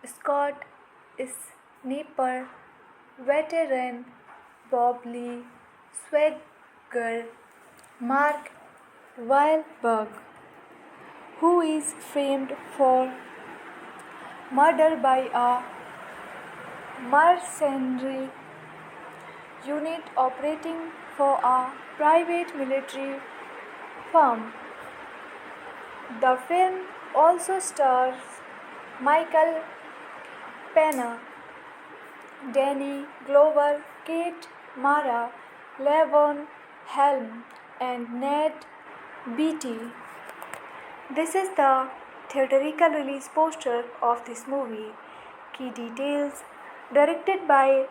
Scott Sniper, veteran Bob Lee Swagger, Mark Wahlberg, who is famed for murder by a mercenary unit operating for a private military firm. The film also stars Michael Pena, Danny Glover, Kate Mara, Levon Helm, and Ned Beatty. This is the theatrical release poster of this movie. Key details: directed by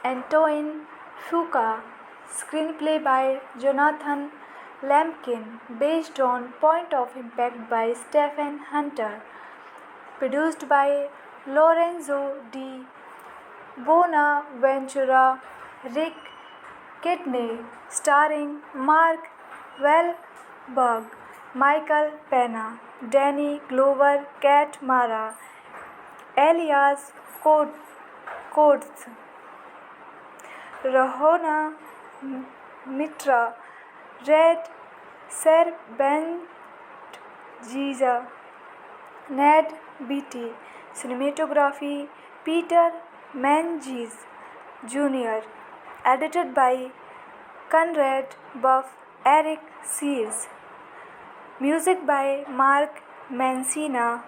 Antoine Fuqua, screenplay by Jonathan Lamkin, based on Point of Impact by Stephen Hunter, produced by Lorenzo Di Bonaventura, Rick Kidney, starring Mark Wahlberg, Michael Pena, Danny Glover, Kate Mara, Elias Coates, Rahona Mitra, Red Serbenjiza, Ned Beatty. Cinematography: Peter Menzies Jr. Edited by Conrad Buff, Eric Sears. Music by Mark Mancina.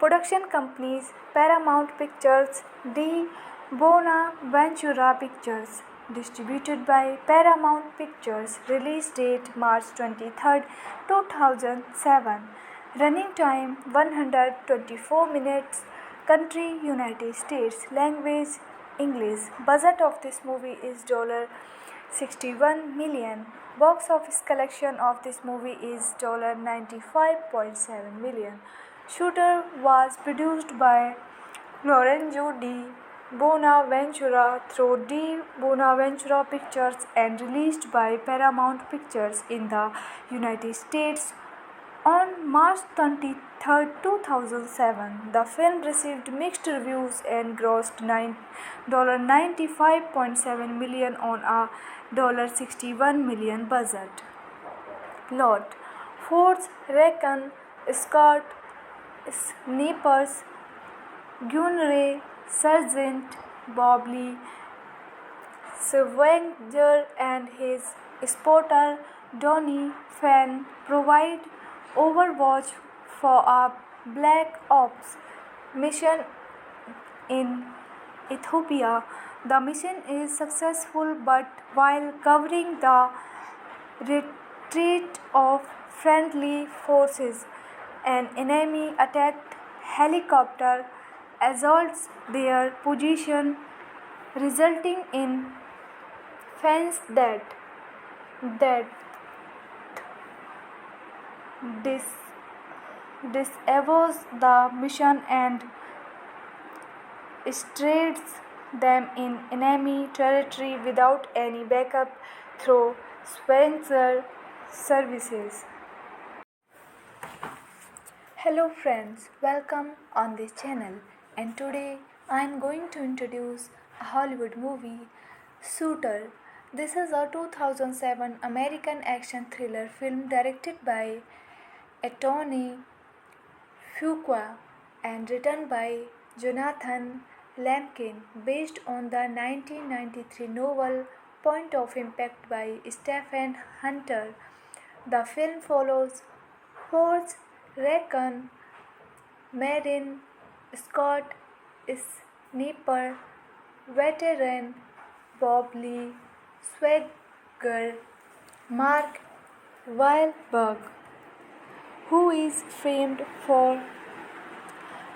Production companies: Paramount Pictures, D. Bonaventura Pictures. Distributed by Paramount Pictures. Release date March 23, 2007. Running time 124 minutes. Country United States. Language English. Budget of this movie is $61 million. Box office collection of this movie is $95.7 million. Shooter was produced by Lorenzo Di Bonaventura through Di Bonaventura Pictures and released by Paramount Pictures in the United States on March 23, 2007. The film received mixed reviews and grossed $95.7 million on a $61 million budget. Plot: Force Recon, Scott Snipers, Gunray, Sergeant Bob Lee Swenger and his spotter Donnie Phan provide overwatch for a Black Ops mission in Ethiopia. The mission is successful, but while covering the retreat of friendly forces. An enemy attacked helicopter assaults their position, resulting in fans that dis- disavows the mission and strays them in enemy territory without any backup through Spencer services. Hello friends, welcome on this channel, and today I am going to introduce a Hollywood movie, Shooter. This is a 2007 American action thriller film directed by Anthony Fuqua and written by Jonathan Lamkin, based on the 1993 novel Point of Impact by Stephen Hunter. The film follows Forrest Recon, Marine Scott Sniper, veteran Bob Lee Swagger, Mark Wahlberg, who is framed for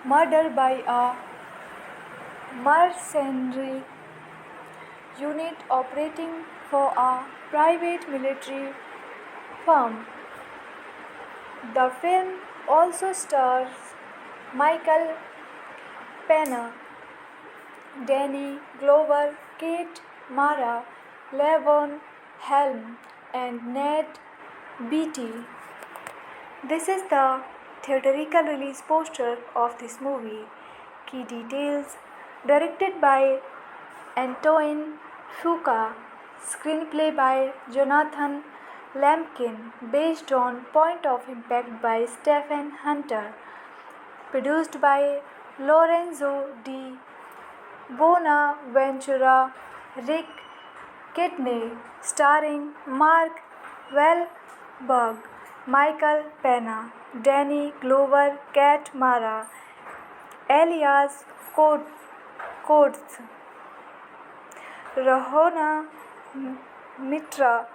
murder by a mercenary unit operating for a private military firm. The film also stars Michael Pena, Danny Glover, Kate Mara, Levon Helm, and Ned Beatty. This is the theatrical release poster of this movie. Key details: directed by Antoine Fuqua, screenplay by Jonathan Lamkin, based on Point of Impact by Stephen Hunter, produced by Lorenzo di Bonaventura, Rick Kidney, starring Mark Wahlberg, Michael Pena, Danny Glover, Kate Mara, Elias Coates, Rahona Mitra,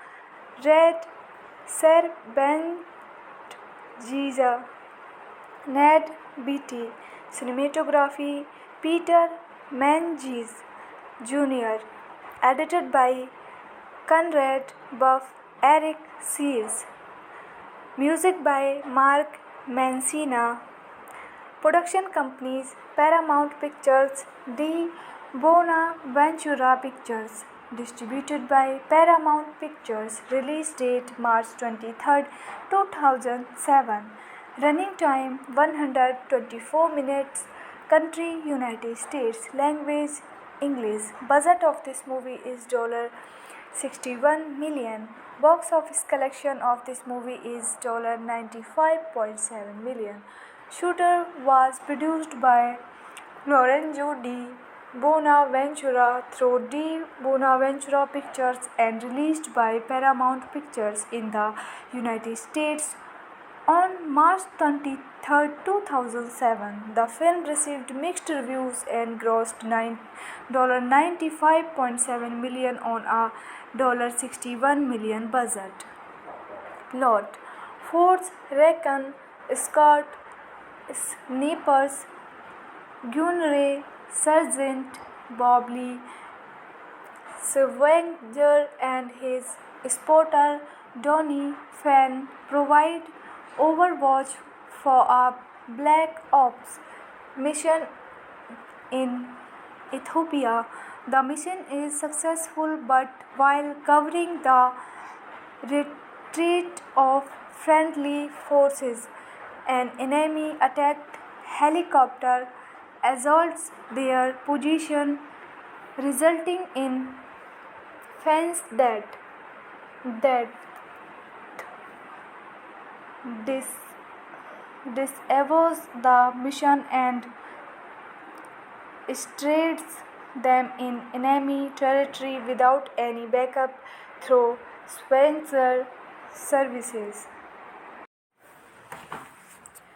Red Serpent, Ned Beatty. Cinematography Peter Menzies Jr. Edited by Conrad Buff, Eric Sears. Music by Mark Mancina. Production companies Paramount Pictures, D. Bonaventura Pictures. Distributed by Paramount Pictures. Release date March 23, 2007. Running time 124 minutes. Country United States. Language English. Budget of this movie is $61 million. Box office collection of this movie is $95.7 million. Shooter was produced by Lorenzo di Bonaventura through D. Bonaventura Pictures and released by Paramount Pictures in the United States on March 23, 2007. The film received mixed reviews and grossed $95.7 million on a $61 million budget. Plot: Force Recon Scott Snipers Gunnery Sergeant Bob Lee Swagger and his spotter Donnie Fan provide overwatch for a Black Ops mission in Ethiopia. The mission is successful, but while covering the retreat of friendly forces, an enemy attacked helicopter assaults their position, resulting in fans that disavows the mission and strays them in enemy territory without any backup through Spencer services.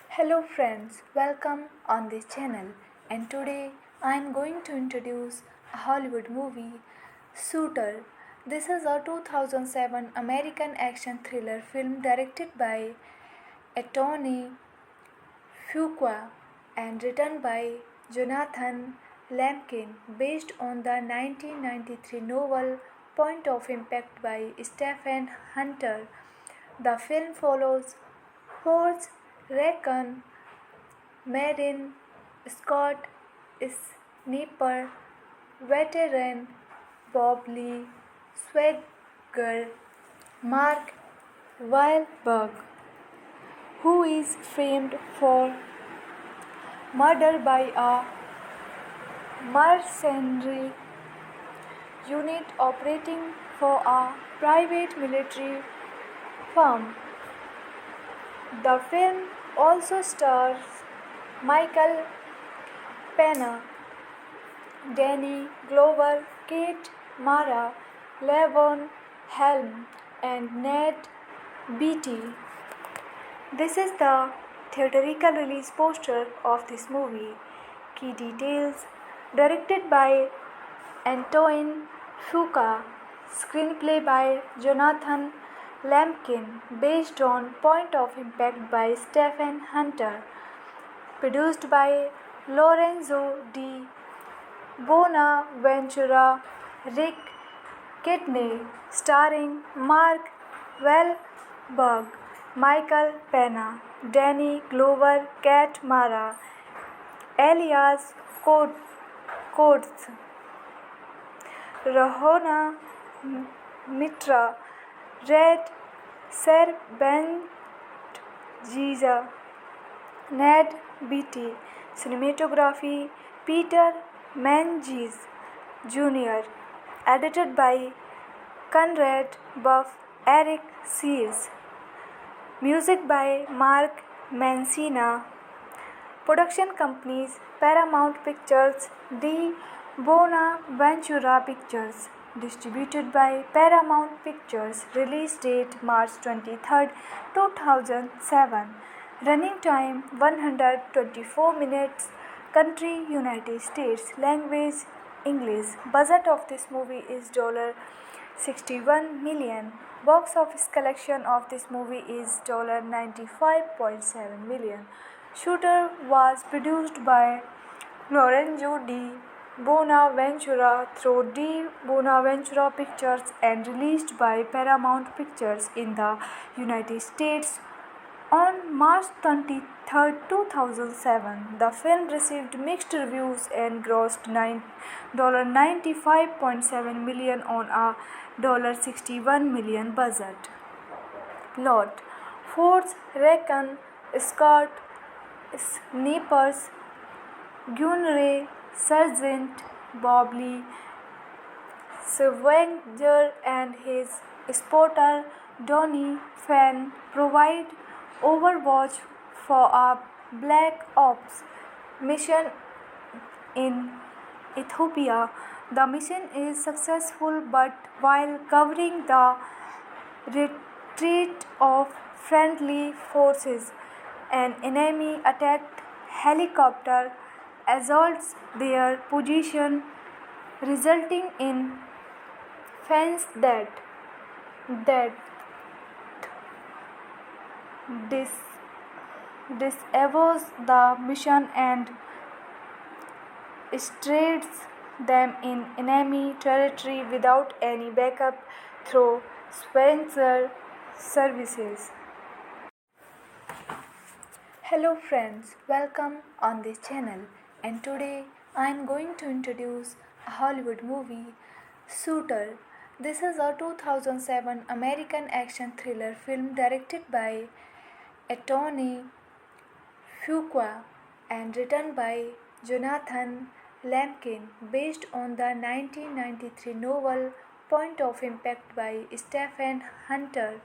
Hello friends, welcome on this channel, and today I am going to introduce a Hollywood movie, Shooter. This is a 2007 American action thriller film directed by Anthony Fuqua and written by Jonathan Lemkin, based on the 1993 novel Point of Impact by Stephen Hunter. The film follows Forrest Recon, Marine Scott Sniper, veteran Bob Lee Swagger, Mark Wahlberg, who is framed for murder by a mercenary unit operating for a private military firm. The film also stars Michael Pena, Danny Glover, Kate Mara, Levon Helm, and Ned Beatty. This is the theatrical release poster of this movie. Key details: directed by Antoine Fuqua, screenplay by Jonathan Lemkin, based on Point of Impact by Stephen Hunter, produced by Lorenzo di Bonaventura, Rick Kidney, starring Mark Wahlberg, Michael Pena, Danny Glover, Kate Mara, Elias Coates, Rahona Mitra, Red Serpent, Ned Beatty. Cinematography Peter Menzies Jr. Edited by Conrad Buff, Eric Sears. Music by Mark Mancina. Production companies Paramount Pictures, D. Bonaventura Pictures. Distributed by Paramount Pictures. Release date March 23, 2007. Running time 124 minutes. Country United States. Language English. Budget of this movie is $61 million. Box office collection of this movie is $95.7 million. Shooter was produced by Lorenzo di Bonaventura through D. Bonaventura Pictures and released by Paramount Pictures in the United States on March 23, 2007. The film received mixed reviews and grossed $95.7 million on a $61 million budget. Plot: Force Recon Scott Snipers Gunray Sergeant Bob Lee Swagger and his spotter Donnie Fan provide overwatch for a Black Ops mission in Ethiopia. The mission is successful, but while covering the retreat of friendly forces, an enemy attacked helicopter assaults their position, resulting in Fan's death. This disavows the mission and strays them in enemy territory without any backup through Spencer services. Hello friends, welcome on this channel, and today I am going to introduce a Hollywood movie, Shooter. This is a 2007 American action thriller film directed by Anthony Fuqua and written by Jonathan Lemkin, based on the 1993 novel Point of Impact by Stephen Hunter.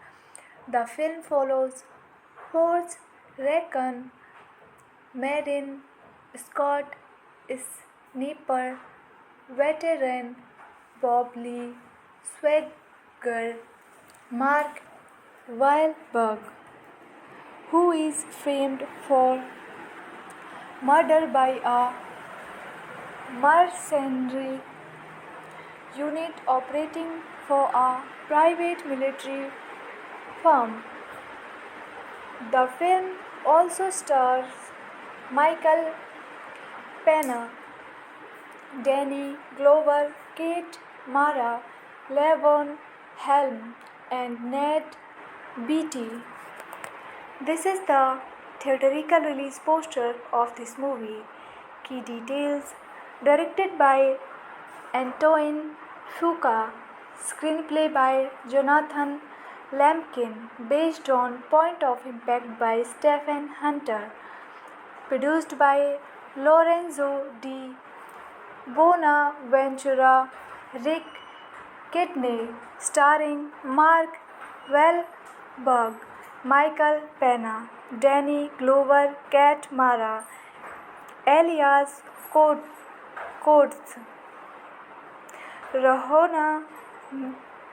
The film follows Forrest Recon, Marine Scott Sniper, veteran Bob Lee Swagger, Mark Wahlberg, who is framed for murder by a mercenary unit operating for a private military firm. The film also stars Michael Pena, Danny Glover, Kate Mara, Levon Helm, and Ned Beatty. This is the theatrical release poster of this movie. Key details: directed by Antoine Fuqua, screenplay by Jonathan Lampkin, based on Point of Impact by Stephen Hunter, produced by Lorenzo Di Bonaventura, Rick Kidney, starring Mark Wahlberg, Michael Pena, Danny Glover, Kat Mara, Elias Coates, Rahona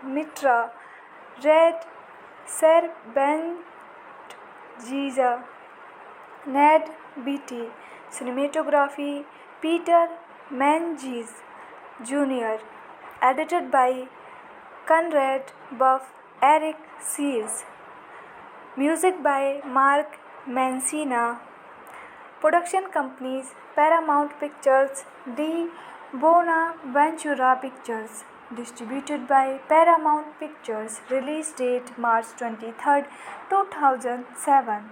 Mitra, Red Serpent, Ned Beatty. Cinematography Peter Menzies Jr. Edited by Conrad Buff, Eric Sears. Music by Mark Mancina. Production companies Paramount Pictures, Di Bonaventura Pictures. Distributed by Paramount Pictures. Release date March 23, 2007.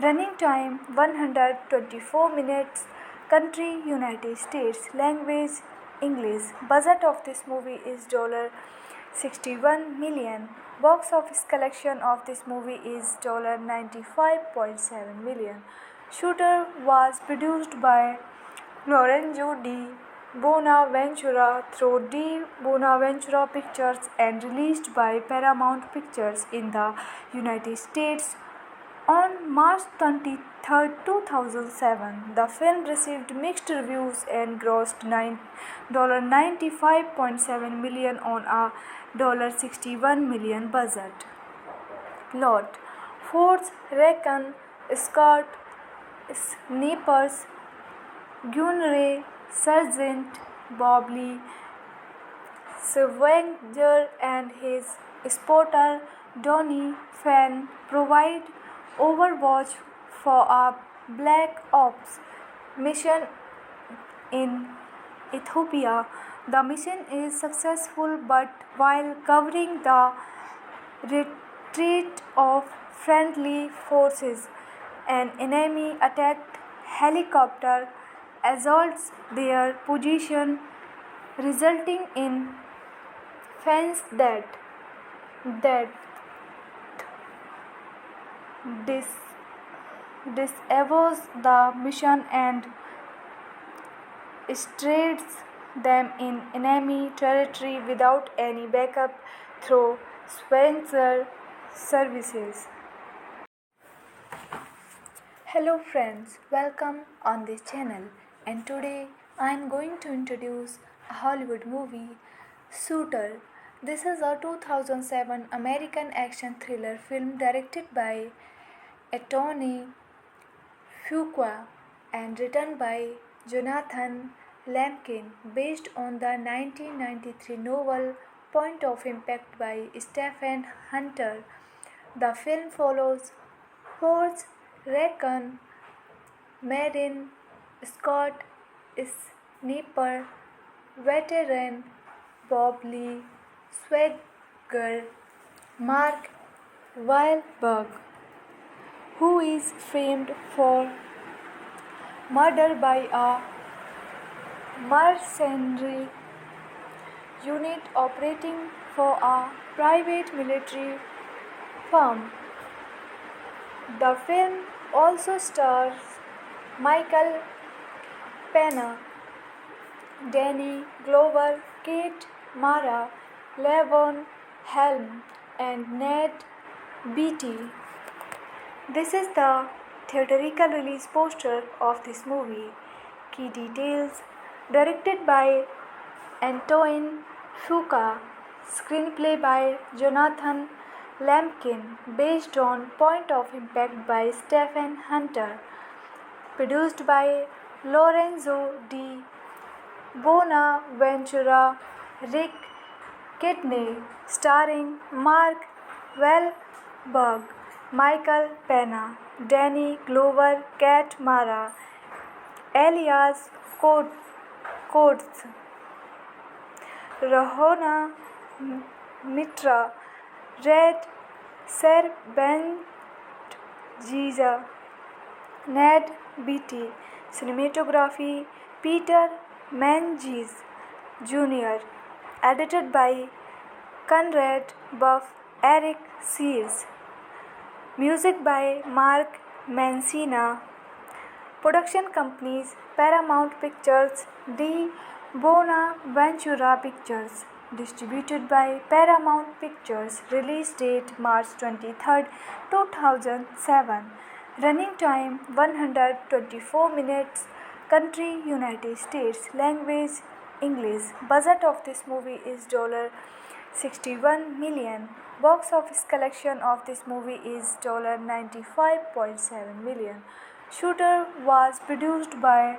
Running time 124 minutes. Country United States. Language English. Budget of this movie is $61 million. Box office collection of this movie is $95.7 million. Shooter was produced by Lorenzo Di Bonaventura through Di Bonaventura Pictures and released by Paramount Pictures in the United States on March 23, 2007. The film received mixed reviews and grossed $95.7 million on a $61 million budget. Plot: Force Recon Scott Snipers Gunray Sergeant Bob Lee Swenger and his spotter Donnie Fan provide overwatch for a Black Ops mission in Ethiopia. The mission is successful, but while covering the retreat of friendly forces, an enemy attacked helicopter assaults their position, resulting in Fan's death. This disavows the mission and strays them in enemy territory without any backup through Spencer services. Hello friends, welcome on this channel, and today I am going to introduce a Hollywood movie, Shooter. This is a 2007 American action thriller film directed by Antoine Fuqua and written by Jonathan Lampkin, based on the 1993 novel Point of Impact by Stephen Hunter. The film follows Force Recon Marine Scott Sniper veteran Bob Lee Swagger Mark Wahlberg, who is framed for murder by a mercenary unit operating for a private military firm. The film also stars Michael Pena, Danny Glover, Kate Mara, Levon Helm, and Ned Beatty. This is the theatrical release poster of this movie. Key details: directed by Antoine Fuqua, screenplay by Jonathan Lampkin, based on Point of Impact by Stephen Hunter, produced by Lorenzo Di Bonaventura, Rick Kidney, starring Mark Wahlberg, Michael Pena, Danny Glover, Kat Mara, Elias Coates, Rahona Mitra, Red Serpent, Ned Beatty. Cinematography Peter Menzies Jr. Edited by Conrad Buff, Eric Sears. Music by Mark Mancina. Production companies Paramount Pictures, D. Bonaventura Pictures. Distributed by Paramount Pictures. Release date March 23, 2007. Running time 124 minutes. Country United States. Language English. Budget of this movie is $61 million. Box office collection of this movie is $95.7 million. Shooter was produced by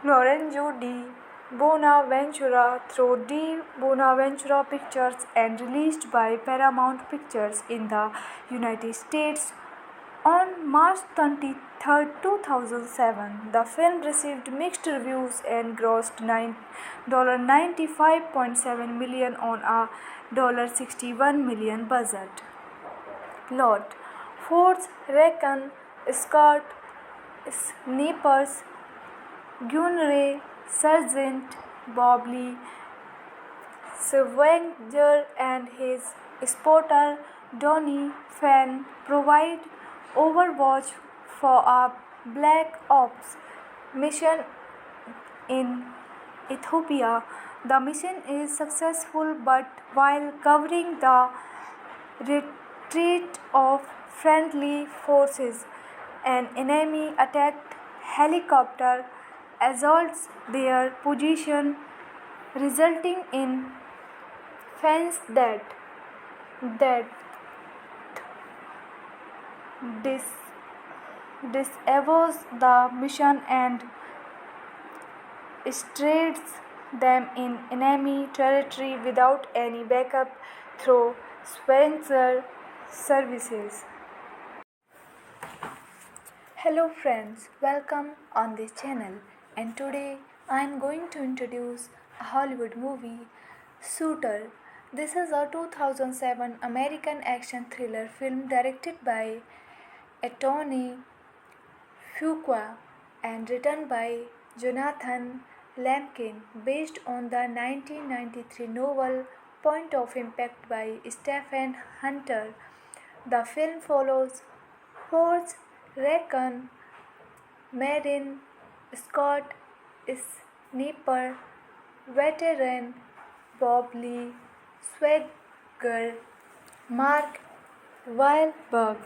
Lorenzo D. Bonaventura through D. Bonaventura Pictures and released by Paramount Pictures in the United States on March 23, 2007. The film received mixed reviews and grossed $95.7 million on a $61 million budget. Plot: Force Recon Scott Snipers Gunray Sergeant Bob Lee Swenger and his spotter Donnie Fan provide overwatch for a Black Ops mission in Ethiopia. The mission is successful, but while covering the retreat of friendly forces, an enemy attacked helicopter assaults their position, resulting in Fan's death. Disavows the mission and strays them in enemy territory without any backup through Spencer services. Hello friends, welcome on this channel, and today I am going to introduce a Hollywood movie, Shooter. This is a 2007 American action thriller film directed by Anthony Fuqua and written by Jonathan Lamkin, based on the 1993 novel Point of Impact by Stephen Hunter. The film follows Force Recon Marine Scott Sniper veteran Bob Lee Swagger Mark Wahlberg,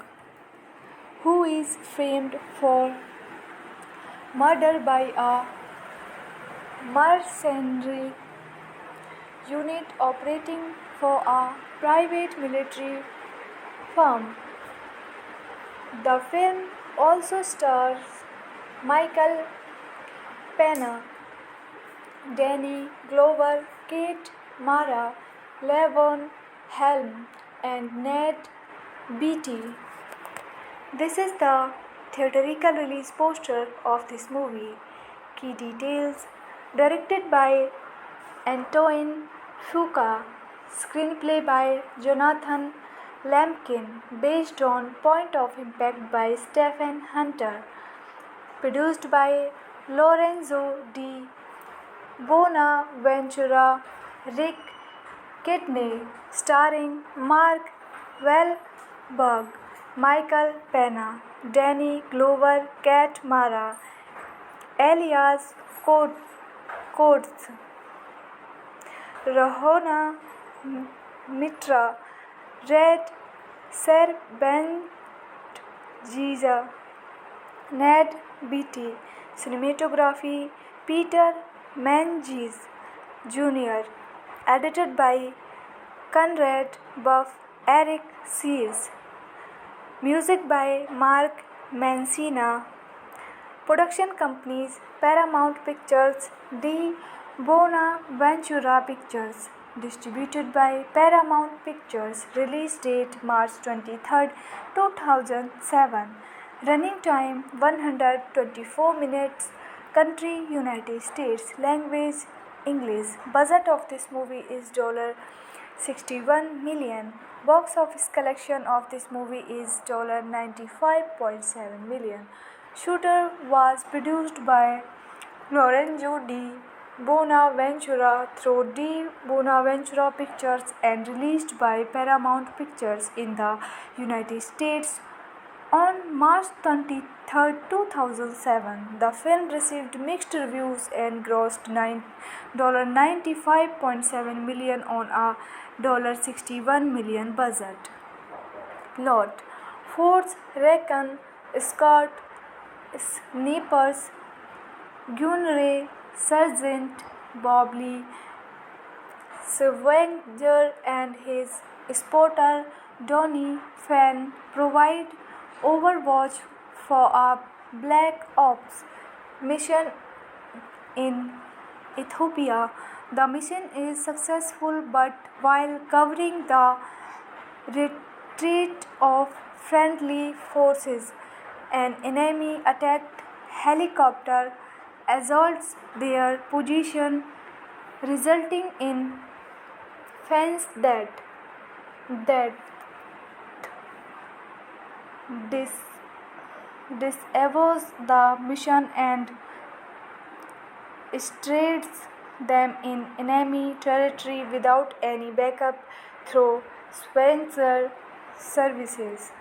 who is framed for murder by a mercenary unit operating for a private military firm. The film also stars Michael Pena, Danny Glover, Kate Mara, Levon Helm, and Ned Beatty. This is the theatrical release poster of this movie. Key details: directed by Antoine Fuqua, screenplay by Jonathan Lamkin, based on Point of Impact by Stephen Hunter, produced by Lorenzo D. Bonaventura, Rick Kidney, starring Mark Wahlberg, Michael Pena, Danny Glover, Kat Mara, Elias Coates, Rahona Mitra, Red Serpent, Ned Beatty. Cinematography Peter Menzies Jr. Edited by Conrad Buff, Eric Sears. Music by Mark Mancina. Production companies Paramount Pictures, D. Bonaventura Pictures. distributed by Paramount Pictures. Release date March 23rd, 2007. Running time 124 minutes. Country United States. Language English. Budget of this movie is $61 million. Box office collection of this movie is $95.7 million. Shooter was produced by Lorenzo di Bonaventura through Di Bonaventura Pictures and released by Paramount Pictures in the United States on March 23, 2007. The film received mixed reviews and grossed $95.7 million on a $61 million budget. Plot: Force Recon, Scott Snipers, Gunray, Sergeant Bob Lee, Swenger and his spotter Donnie Fan provide overwatch for a Black Ops mission in Ethiopia. The mission is successful, but while covering the retreat of friendly forces, an enemy attacked helicopter assaults their position, resulting in Fan's death. That dis- disavows the mission and strays them in enemy territory without any backup through Spencer services.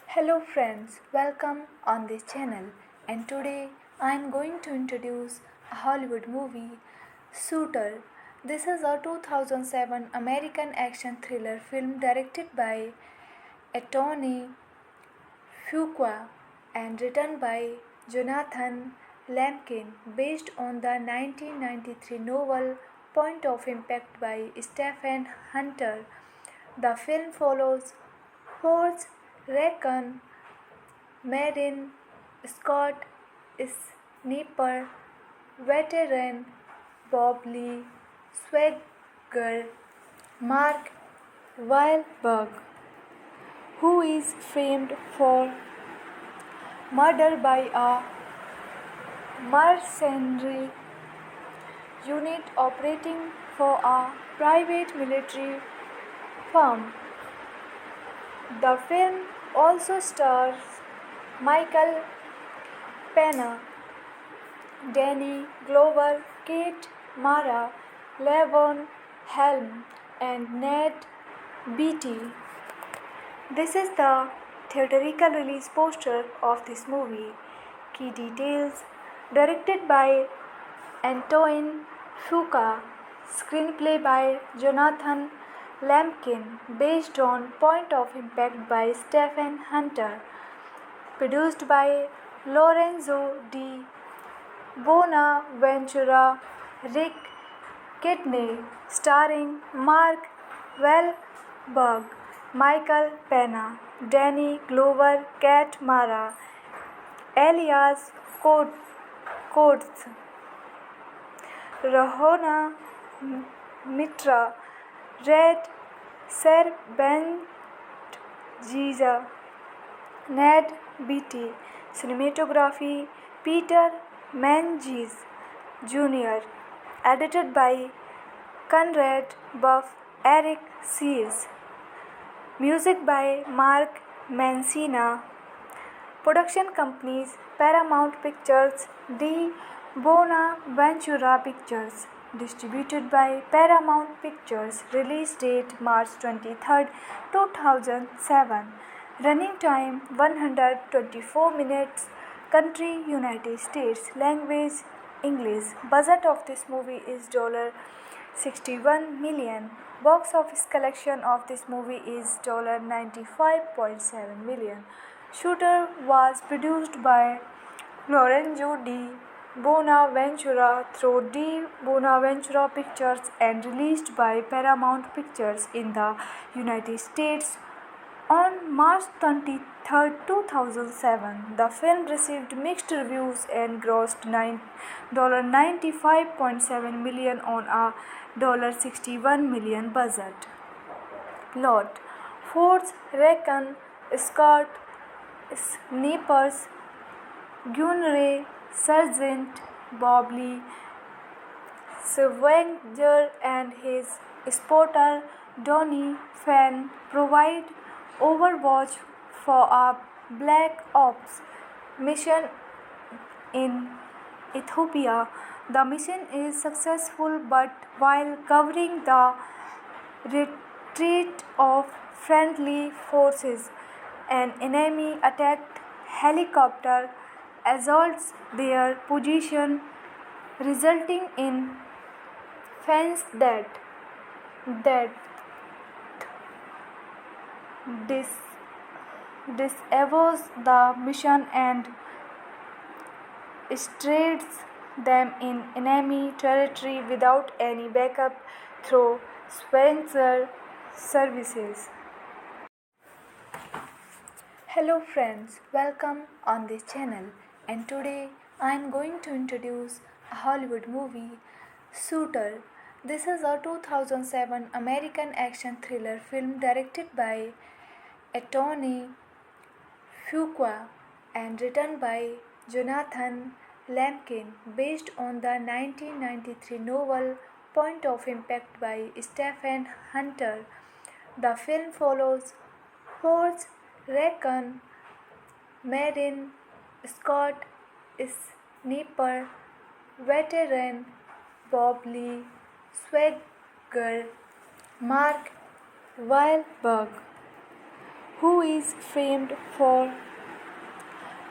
Hello friends, welcome on this channel, and today I am going to introduce a Hollywood movie, Shooter. This is a 2007 American action thriller film directed by Anthony Fuqua and written by Jonathan Lamkin, based on the 1993 novel Point of Impact by Stephen Hunter. The film follows Forrest Recon, Marine, Scott Sniper, veteran Bob Lee, Swagger, Mark Wahlberg, who is framed for murder by a mercenary unit operating for a private military firm. The film also stars Michael Pena, Danny Glover, Kate Mara, Levon Helm, and Ned Beatty. This is the theatrical release poster of this movie. Key details: directed by Antoine Fuqua, screenplay by Jonathan Lamkin, based on Point of Impact by Stephen Hunter, produced by Lorenzo di Bonaventura, Rick Kidney, starring Mark Wahlberg, Michael Pena, Danny Glover, Kate Mara, Elias Coates, Rahona Mitra, Red Serpent, Ned Beatty. Cinematography Peter Menzies Jr. Edited by Conrad Buff, Eric Sears. Music by Mark Mancina. Production companies Paramount Pictures, Di Bonaventura Pictures. Distributed by Paramount Pictures. Release date March 23rd, 2007. Running time 124 minutes. Country United States. Language English. Budget of this movie is $61 million. Box office collection of this movie is $95.7 million. Shooter was produced by Lorenzo di Bonaventura through Di Bonaventura Pictures and released by Paramount Pictures in the United States On March 23, 2007, the film received mixed reviews and grossed $95.7 million on a $61 million budget. Plot: Force Recon, Scott Snipers, Gunray, Sergeant Bob Lee, Scavenger and his spotter Donnie Fan provide overwatch for a Black Ops mission in Ethiopia. The mission is successful, but while covering the retreat of friendly forces, an enemy attacked helicopter assaults their position, resulting in Fan's death. That dis- disavows the mission and strays them in enemy territory without any backup through Spencer services. Hello friends, welcome on this channel, and today I am going to introduce a Hollywood movie, Shooter. This is a 2007 American action thriller film directed by Anthony Fuqua and written by Jonathan Lamkin, based on the 1993 novel Point of Impact by Stephen Hunter. The film follows Forrest Recon, Marine Scott Sniper, veteran Bob Lee, Swagger, Mark Wahlberg, who is framed for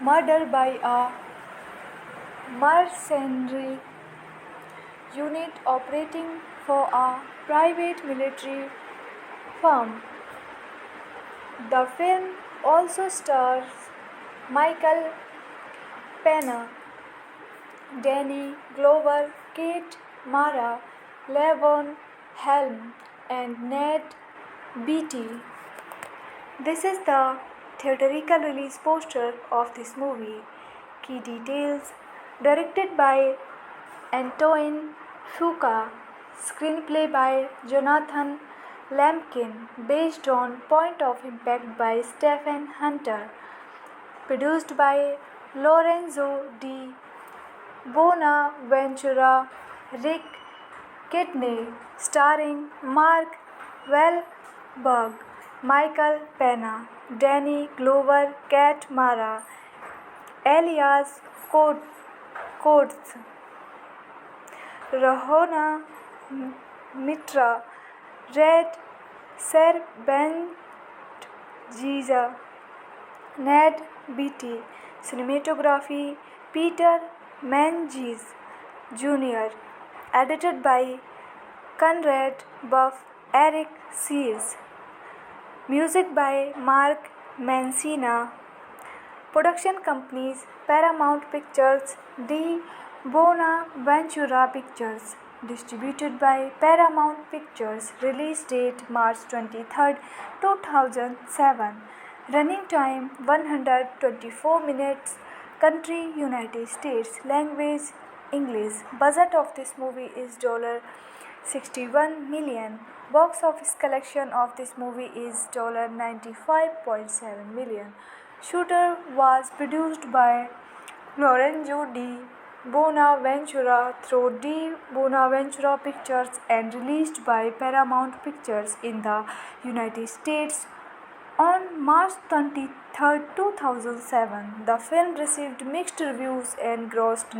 murder by a mercenary unit operating for a private military firm. The film also stars Michael Pena, Danny Glover, Kate Mara, Levon Helm, and Ned Beatty. This is the theatrical release poster of this movie. Key details: directed by Antoine Fuqua, screenplay by Jonathan Lamkin, based on Point of Impact by Stephen Hunter, produced by Lorenzo Di Bonaventura, Rick Kidney, starring Mark Wahlberg, Michael Pena, Danny Glover, Kate Mara, Elias Coates, Rahona Mitra, Red Serpent, Ned Beatty. Cinematography: Peter Menzies Jr. Edited by Conrad Buff, Eric Sears. Music by Mark Mancina. Production companies: Paramount Pictures, D. Bonaventura Pictures. Distributed by Paramount Pictures. Release date March 23, 2007. Running time 124 minutes. Country United States. Language English. Budget of this movie is $61 million. Box office collection of this movie is $95.7 million. Shooter was produced by Lorenzo Di Bonaventura through D. Bonaventura Pictures and released by Paramount Pictures in the United States on March 23, 2007. The film received mixed reviews and grossed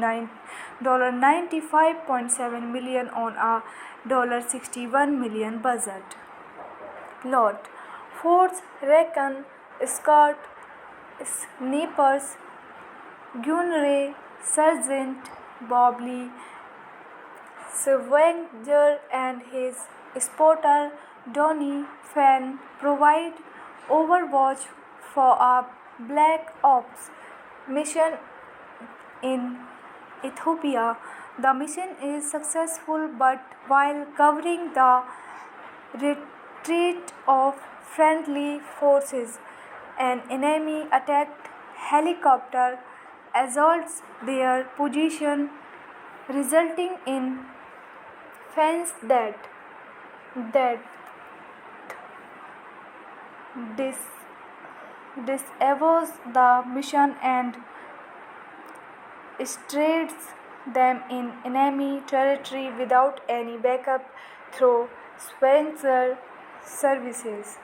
$95.7 million on a $61 million budget. Plot: Force Recon, Scott Snipers, Gunray, Sergeant Bob Lee, Scavenger and his spotter Donnie Fan provide overwatch for a Black Ops mission in Ethiopia. The mission is successful, but while covering the retreat of friendly forces. An enemy attacked helicopter assaults their position, resulting in fans that dis- disavows the mission and strays them in enemy territory without any backup through Spencer services.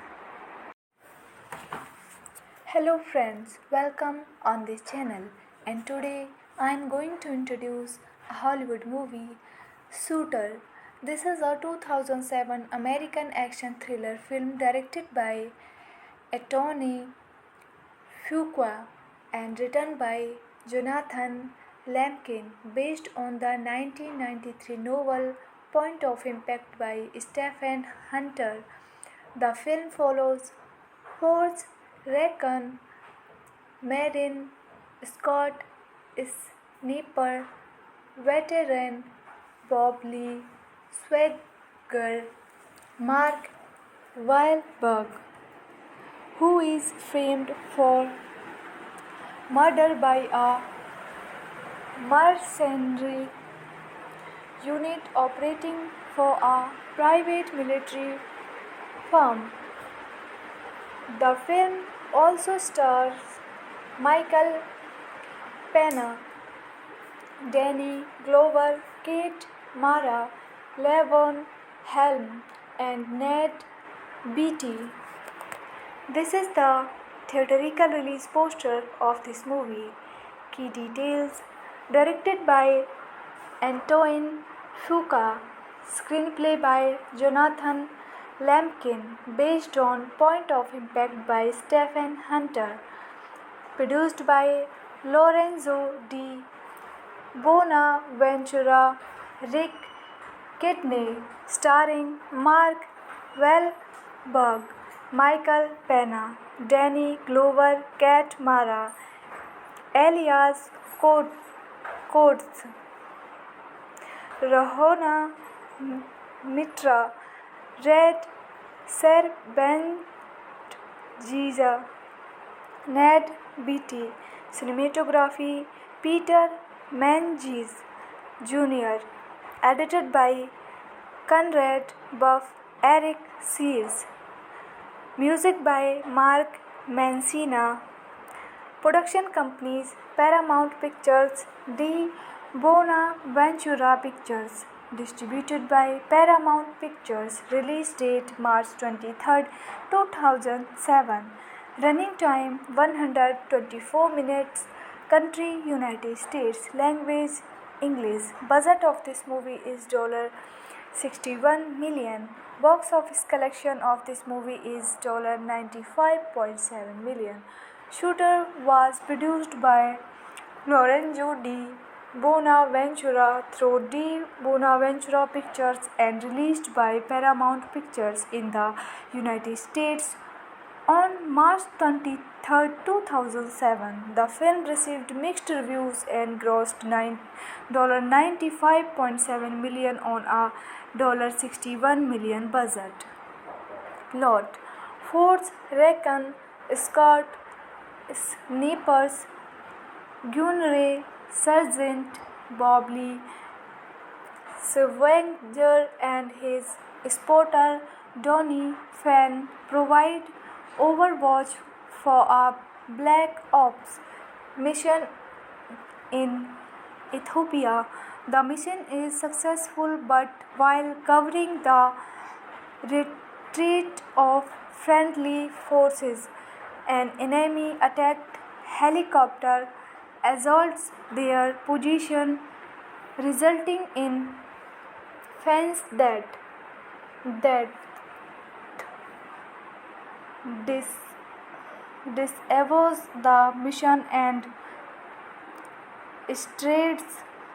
Hello friends, welcome on this channel, and today I am going to introduce a Hollywood movie, Shooter. This is a 2007 American action thriller film directed by Anthony Fuqua and written by Jonathan Lamkin, based on the 1993 novel Point of Impact by Stephen Hunter. The film follows Forrest Recon, Marine Scott Sniper, veteran Bob Lee Swagger, Mark Wahlberg, who is framed for murder by a mercenary unit operating for a private military firm. The film also stars Michael Pena, Danny Glover, Kate Mara, Levon Helm, and Ned Beatty. This is the theatrical release poster of this movie. Key details: directed by Antoine Fuqua, screenplay by Jonathan Lamkin, based on Point of Impact by Stephen Hunter, produced by Lorenzo Di Bonaventura, Rick Kidney, starring Mark Wahlberg, Michael Pena, Danny Glover, Kate Mara, Elias Coates, Rahona Mitra, Red Serbenjiza, Ned Beatty. Cinematography Peter Menzies Jr. Edited by Conrad Buff, Eric Sears. Music by Mark Mancina. Production companies Paramount Pictures, Di Bonaventura Pictures. Distributed by Paramount Pictures. Release date March 23, 2007. Running time 124 minutes. Country United States. Language English. Budget of this movie is $61 million. Box office collection of this movie is $95.7 million. Shooter was produced by Lorenzo Di Bonaventura through Di Bonaventura Pictures and released by Paramount Pictures in the United States on March 23, 2007. The film received mixed reviews and grossed $95.7 million on a $61 million budget. Plot: Force Recon Scott Snipers Gunnery Sergeant Bob Lee Swagger and his spotter Donnie Fan provide overwatch for a Black Ops mission in Ethiopia. The mission is successful, but while covering the retreat of friendly forces, an enemy attacked helicopter assaults their position, resulting in fans that disavows the mission and strays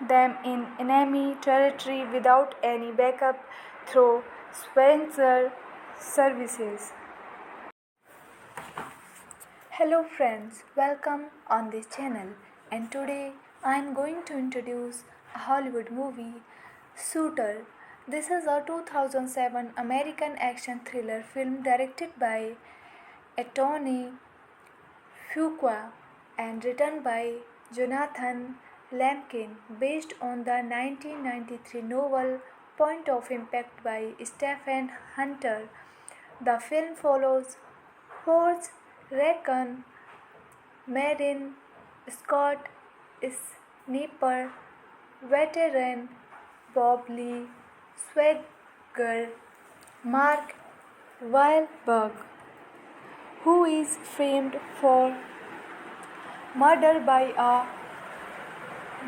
them in enemy territory without any backup through Spencer services. Hello friends, welcome on this channel, and today I am going to introduce a Hollywood movie, Shooter. This is a 2007 American action thriller film directed by Anthony Fuqua and written by Jonathan Lamkin, based on the 1993 novel Point of Impact by Stephen Hunter. The film follows Forrest Recon, Marine Scott Sniper, veteran Bob Lee Swagger, Mark Wahlberg, who is framed for murder by a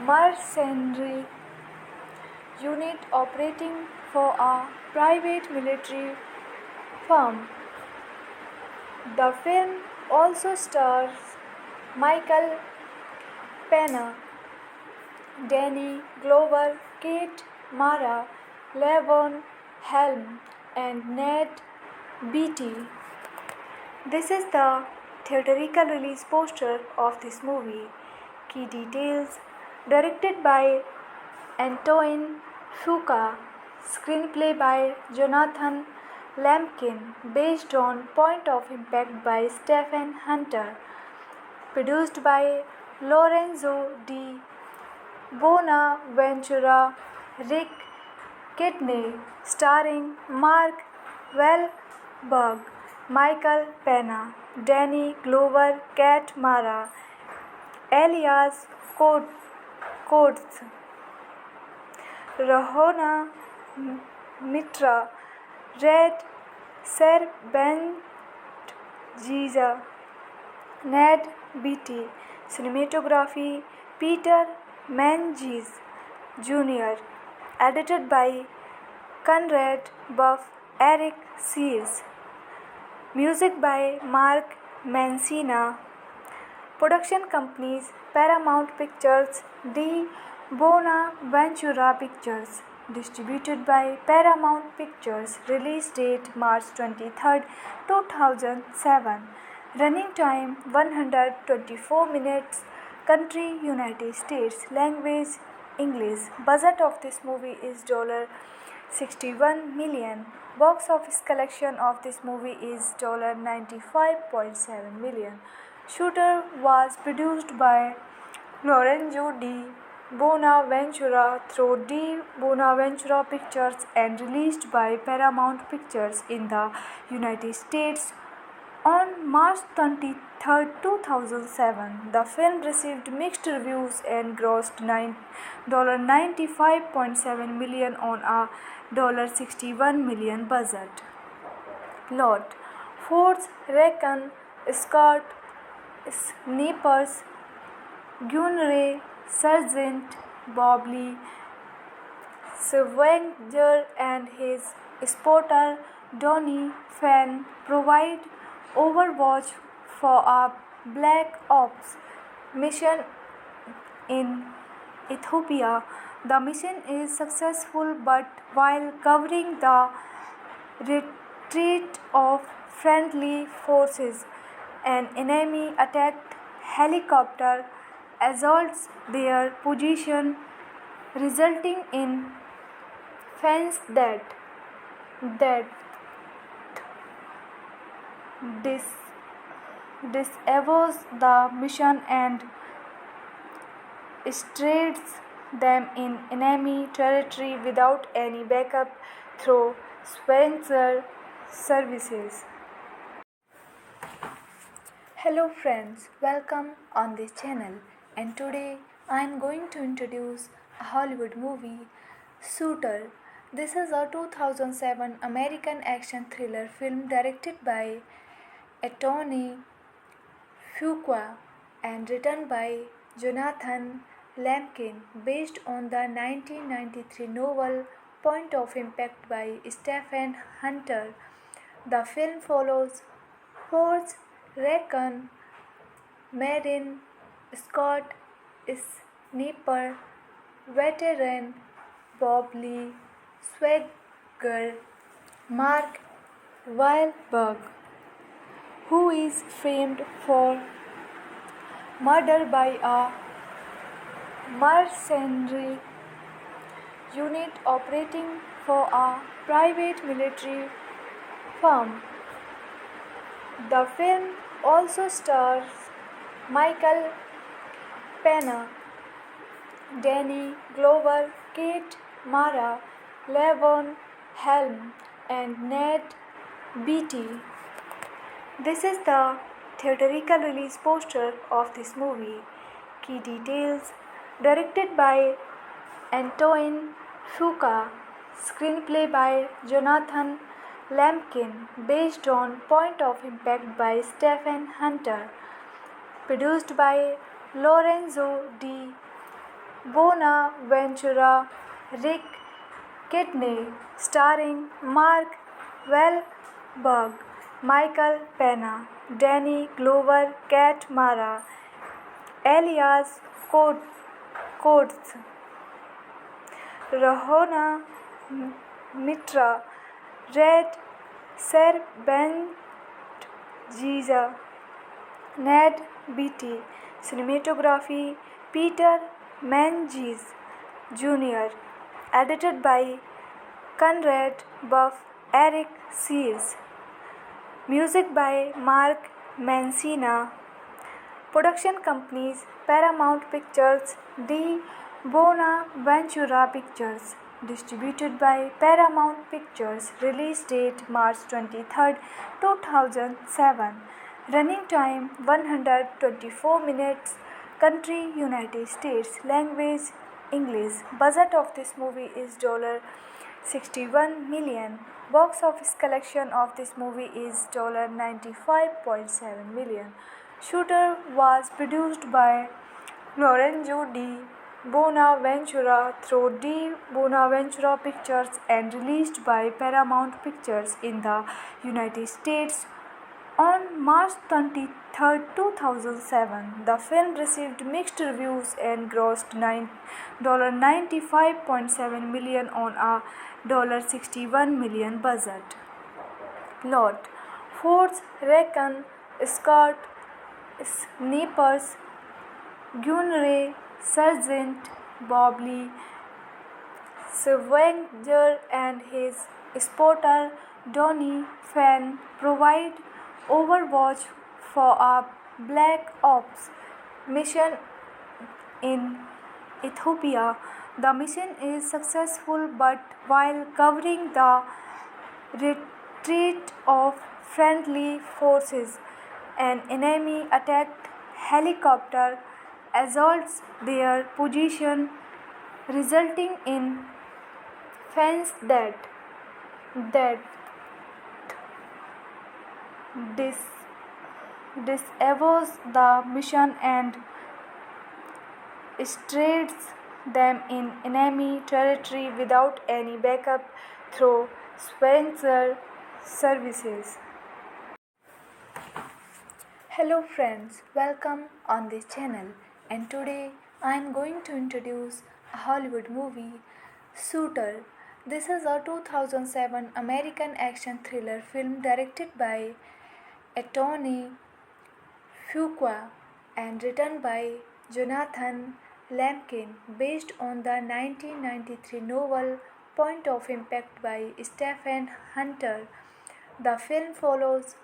mercenary unit operating for a private military firm. The film also stars Michael Pena, Danny Glover, Kate Mara, Levon Helm, and Ned Beatty. This is the theatrical release poster of this movie. Key details: directed by Antoine Fuqua, screenplay by Jonathan Lamkin, based on Point of Impact by Stephen Hunter, produced by Lorenzo Di Bonaventura, Rick Kidney, starring Mark Wahlberg, Michael Pena, Danny Glover, Kate Mara, Elias Coates, Rahona Mitra, Red Serpent, Ned Beatty. Cinematography Peter Menzies Jr. Edited by Conrad Buff, Eric Sears. Music by Mark Mancina. Production companies Paramount Pictures, Di Bonaventura Pictures. Distributed by Paramount Pictures. Release date March 23, 2007. Running time 124 minutes. Country United States. Language English. Budget of this movie is $61 million. Box office collection of this movie is $95.7 million. Shooter was produced by Lorenzo Di Bonaventura through Di Bonaventura Pictures and released by Paramount Pictures in the United States on March 23, 2007. The film received mixed reviews and grossed $95.7 million on a $61 million budget. Plot: Force Recon Scott Snipers Gunray Sergeant Bob Lee Swagger and his spotter Donnie Fan provide overwatch for a Black Ops mission in Ethiopia. The mission is successful, but while covering the retreat of friendly forces, an enemy attacked helicopter assaults their position, resulting in Fan's death. This disavows the mission and strays them in enemy territory without any backup through Spencer services. Hello friends, welcome on this channel, and today I am going to introduce a Hollywood movie, Shooter. This is a 2007 American action thriller film directed by Anthony Fuqua and written by Jonathan Lamkin, based on the 1993 novel Point of Impact by Stephen Hunter. The film follows Forrest Recon, Marine Scott Sniper, veteran Bob Lee Swagger, Mark Wahlberg, who is framed for murder by a mercenary unit operating for a private military firm. The film also stars Michael Pena, Danny Glover, Kate Mara, Levon Helm, and Ned Beatty. This is the theatrical release poster of this movie. Key details: directed by Antoine Fuqua, screenplay by Jonathan Lampkin, based on Point of Impact by Stephen Hunter, produced by Lorenzo di Bonaventura, Rick Kidney, starring Mark Wahlberg, Michael Pena, Danny Glover, Kat Mara, Elias Coates, Rahona Mitra, Red Serbenjiza, Ned Beatty. Cinematography Peter Menzies Jr. Edited by Conrad Buff, Eric Sears. Music by Mark Mancina. Production companies Paramount Pictures, De Bonaventura Pictures. Distributed by Paramount Pictures. Release date March 23, 2007. Running time 124 minutes. Country United States. Language English. Budget of this movie is $61 million. Box office collection of this movie is $95.7 million. Shooter was produced by Lorenzo di Bonaventura through De Bonaventura Pictures and released by Paramount Pictures in the United States on March 23, 2007. The film received mixed reviews and grossed $95.7 million on a $61 million budget. Plot: Force Recon Scott Snipers Gunray Sergeant Bob Lee Swenger and his spotter Donnie Fan provide overwatch for a Black Ops mission in Ethiopia. The mission is successful, but while covering the retreat of friendly forces, an enemy attacked helicopter assaults their position, resulting in Fan's death. This disavows the mission and strays them in enemy territory without any backup through Spencer services. Hello friends, welcome on this channel, and today I am going to introduce a Hollywood movie, Shooter. This is a 2007 American action thriller film directed by Antoine Fuqua and written by Jonathan Lampkin, based on the 1993 novel Point of Impact by Stephen Hunter. The film follows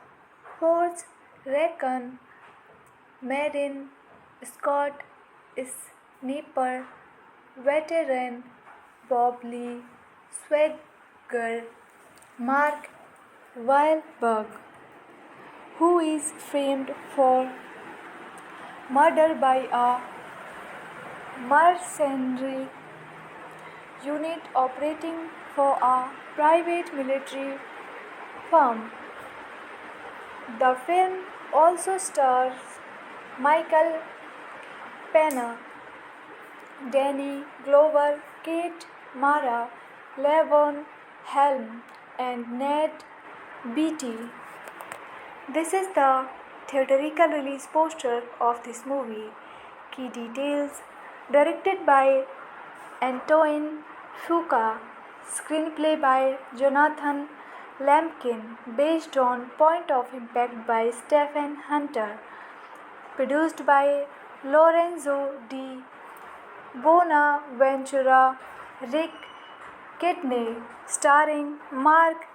Force Recon Marine Scott Sniper veteran Bob Lee Swagger Mark Wahlberg, who is framed for murder by a mercenary unit operating for a private military firm. The film also stars Michael Pena, Danny Glover, Kate Mara, Levon Helm, and Ned Beatty. This is the theatrical release poster of this movie. Key details: directed by Antoine Fuqua, screenplay by Jonathan Lampkin, based on Point of Impact by Stephen Hunter, produced by Lorenzo di Bonaventura, Rick Kidney, starring Mark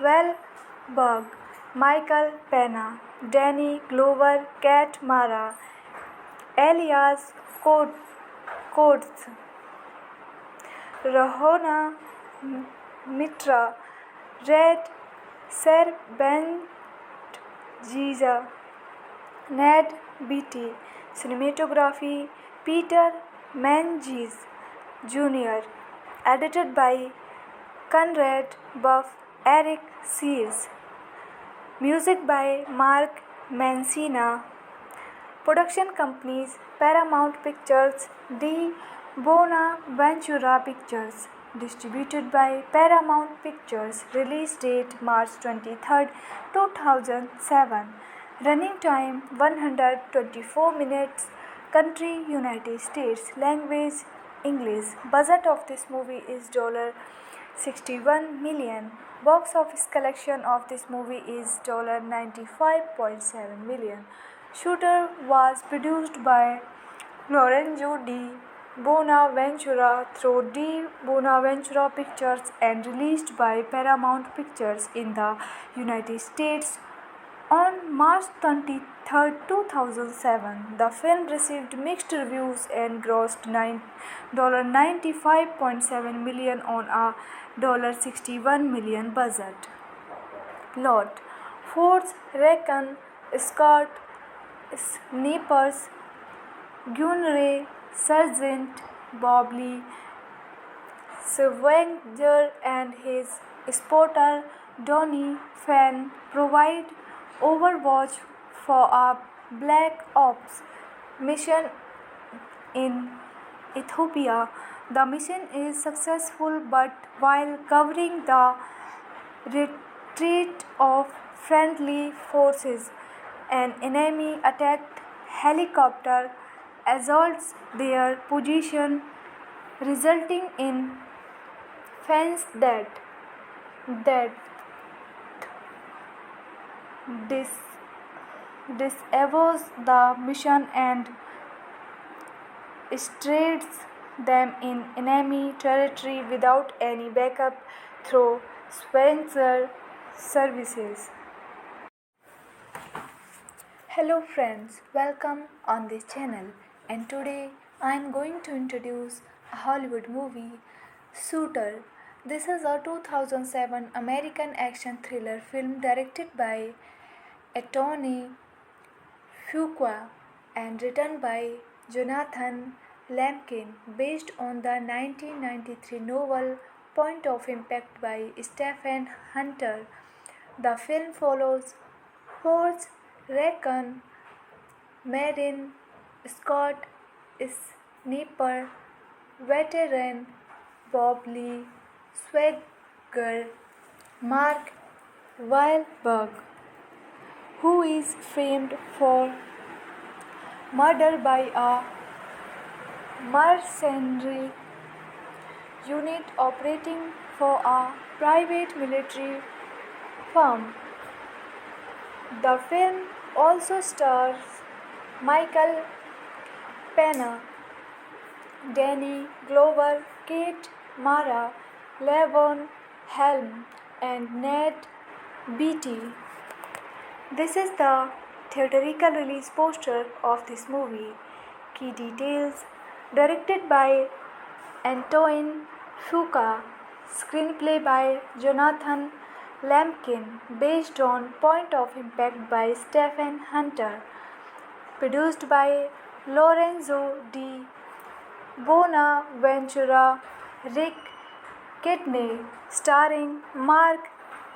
Wahlberg, Michael Pena, Danny Glover, Kat Mara, Elias Coates, Rahona Mitra, Red Serpent Giza, Ned Beatty, cinematography Peter Menzies Jr., edited by Conrad Buff, Eric Sears, music by Mark Mancina, production companies Paramount Pictures, D. Bonaventura Pictures, distributed by Paramount Pictures, release date March 23, 2007. Running time 124 minutes. Country United States. Language English. Budget of this movie is $61 million. Box office collection of this movie is $95.7 million. Shooter was produced by Lorenzo D. Bonaventura through D. Bonaventura Pictures and released by Paramount Pictures in the United States on March 23, 2007. The film received mixed reviews and grossed $95.7 million on a $61 million budget. Plot: Force Recon Scott Snipers Gunray Sergeant Bob Lee Swenger and his spotter Donnie Fan provide overwatch for a Black Ops mission in Ethiopia. The mission is successful, but while covering the retreat of friendly forces, an enemy attacked helicopter assaults their position, resulting in Fan's death. This disavows the mission and strays them in enemy territory without any backup through Spencer services. Hello friends, welcome on this channel, and today I am going to introduce a Hollywood movie, Shooter. This is a 2007 American action thriller film directed by Anthony Fuqua and written by Jonathan Lamkin, based on the 1993 novel Point of Impact by Stephen Hunter. The film follows Forrest Recon Marine Scott Sniper veteran Bob Lee Swagger Mark Wahlberg, who is framed for murder by a mercenary unit operating for a private military firm. The film also stars Michael Pena, Danny Glover, Kate Mara, Levon Helm, and Ned Beatty. This is the theatrical release poster of this movie. Key details: directed by Antoine Fuqua, screenplay by Jonathan Lamkin, based on Point of Impact by Stephen Hunter, produced by Lorenzo D. Bonaventura, Rick Kidney, starring Mark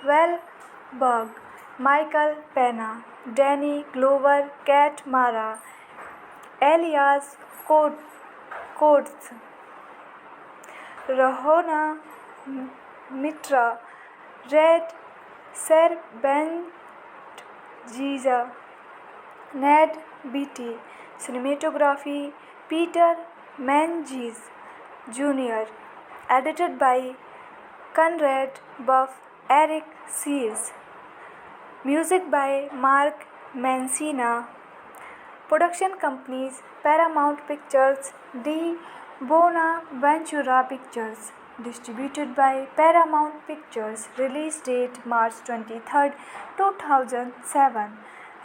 Wahlberg, Michael Pena, Danny Glover, Kat Mara, Elias Coates, Rahona Mitra, Red Serpent Giza, Ned Beatty, cinematography Peter Menzies Jr., edited by Conrad Buff, Eric Sears, music by Mark Mancina, production companies Paramount Pictures, D. Bonaventura Pictures, distributed by Paramount Pictures. Release date March 23, 2007.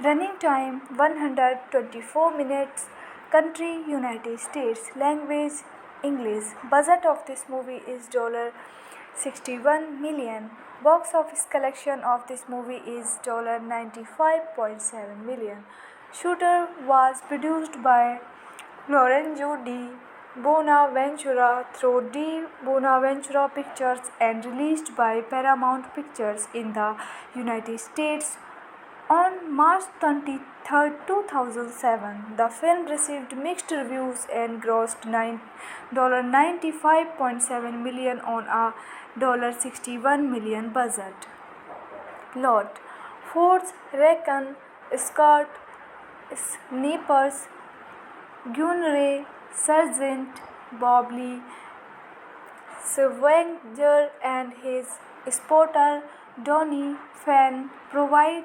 Running time 124 minutes. Country United States. Language English. Budget of this movie is $61 million. Box office collection of this movie is $95.7 million. Shooter was produced by Lorenzo di Bonaventura through Di Bonaventura Pictures and released by Paramount Pictures in the United States on March 23, 2007. The film received mixed reviews and grossed $95.7 million on a $61 million budget. Plot: Force Recon, Scott Snipers, Gunray, Sergeant Bobley Swenger and his spotter Donnie Fan provide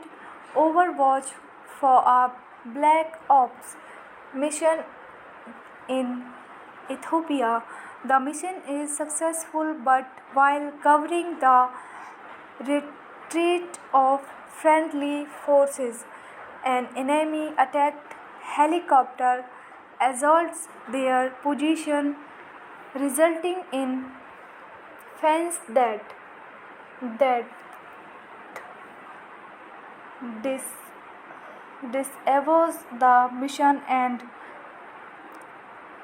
overwatch for a Black Ops mission in Ethiopia. The mission is successful, but while covering the retreat of friendly forces, an enemy attacked helicopter assaults their position, resulting in Fan's death. That disavows the mission and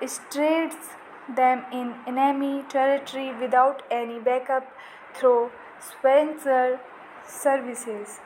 strays them in enemy territory without any backup through Spencer services.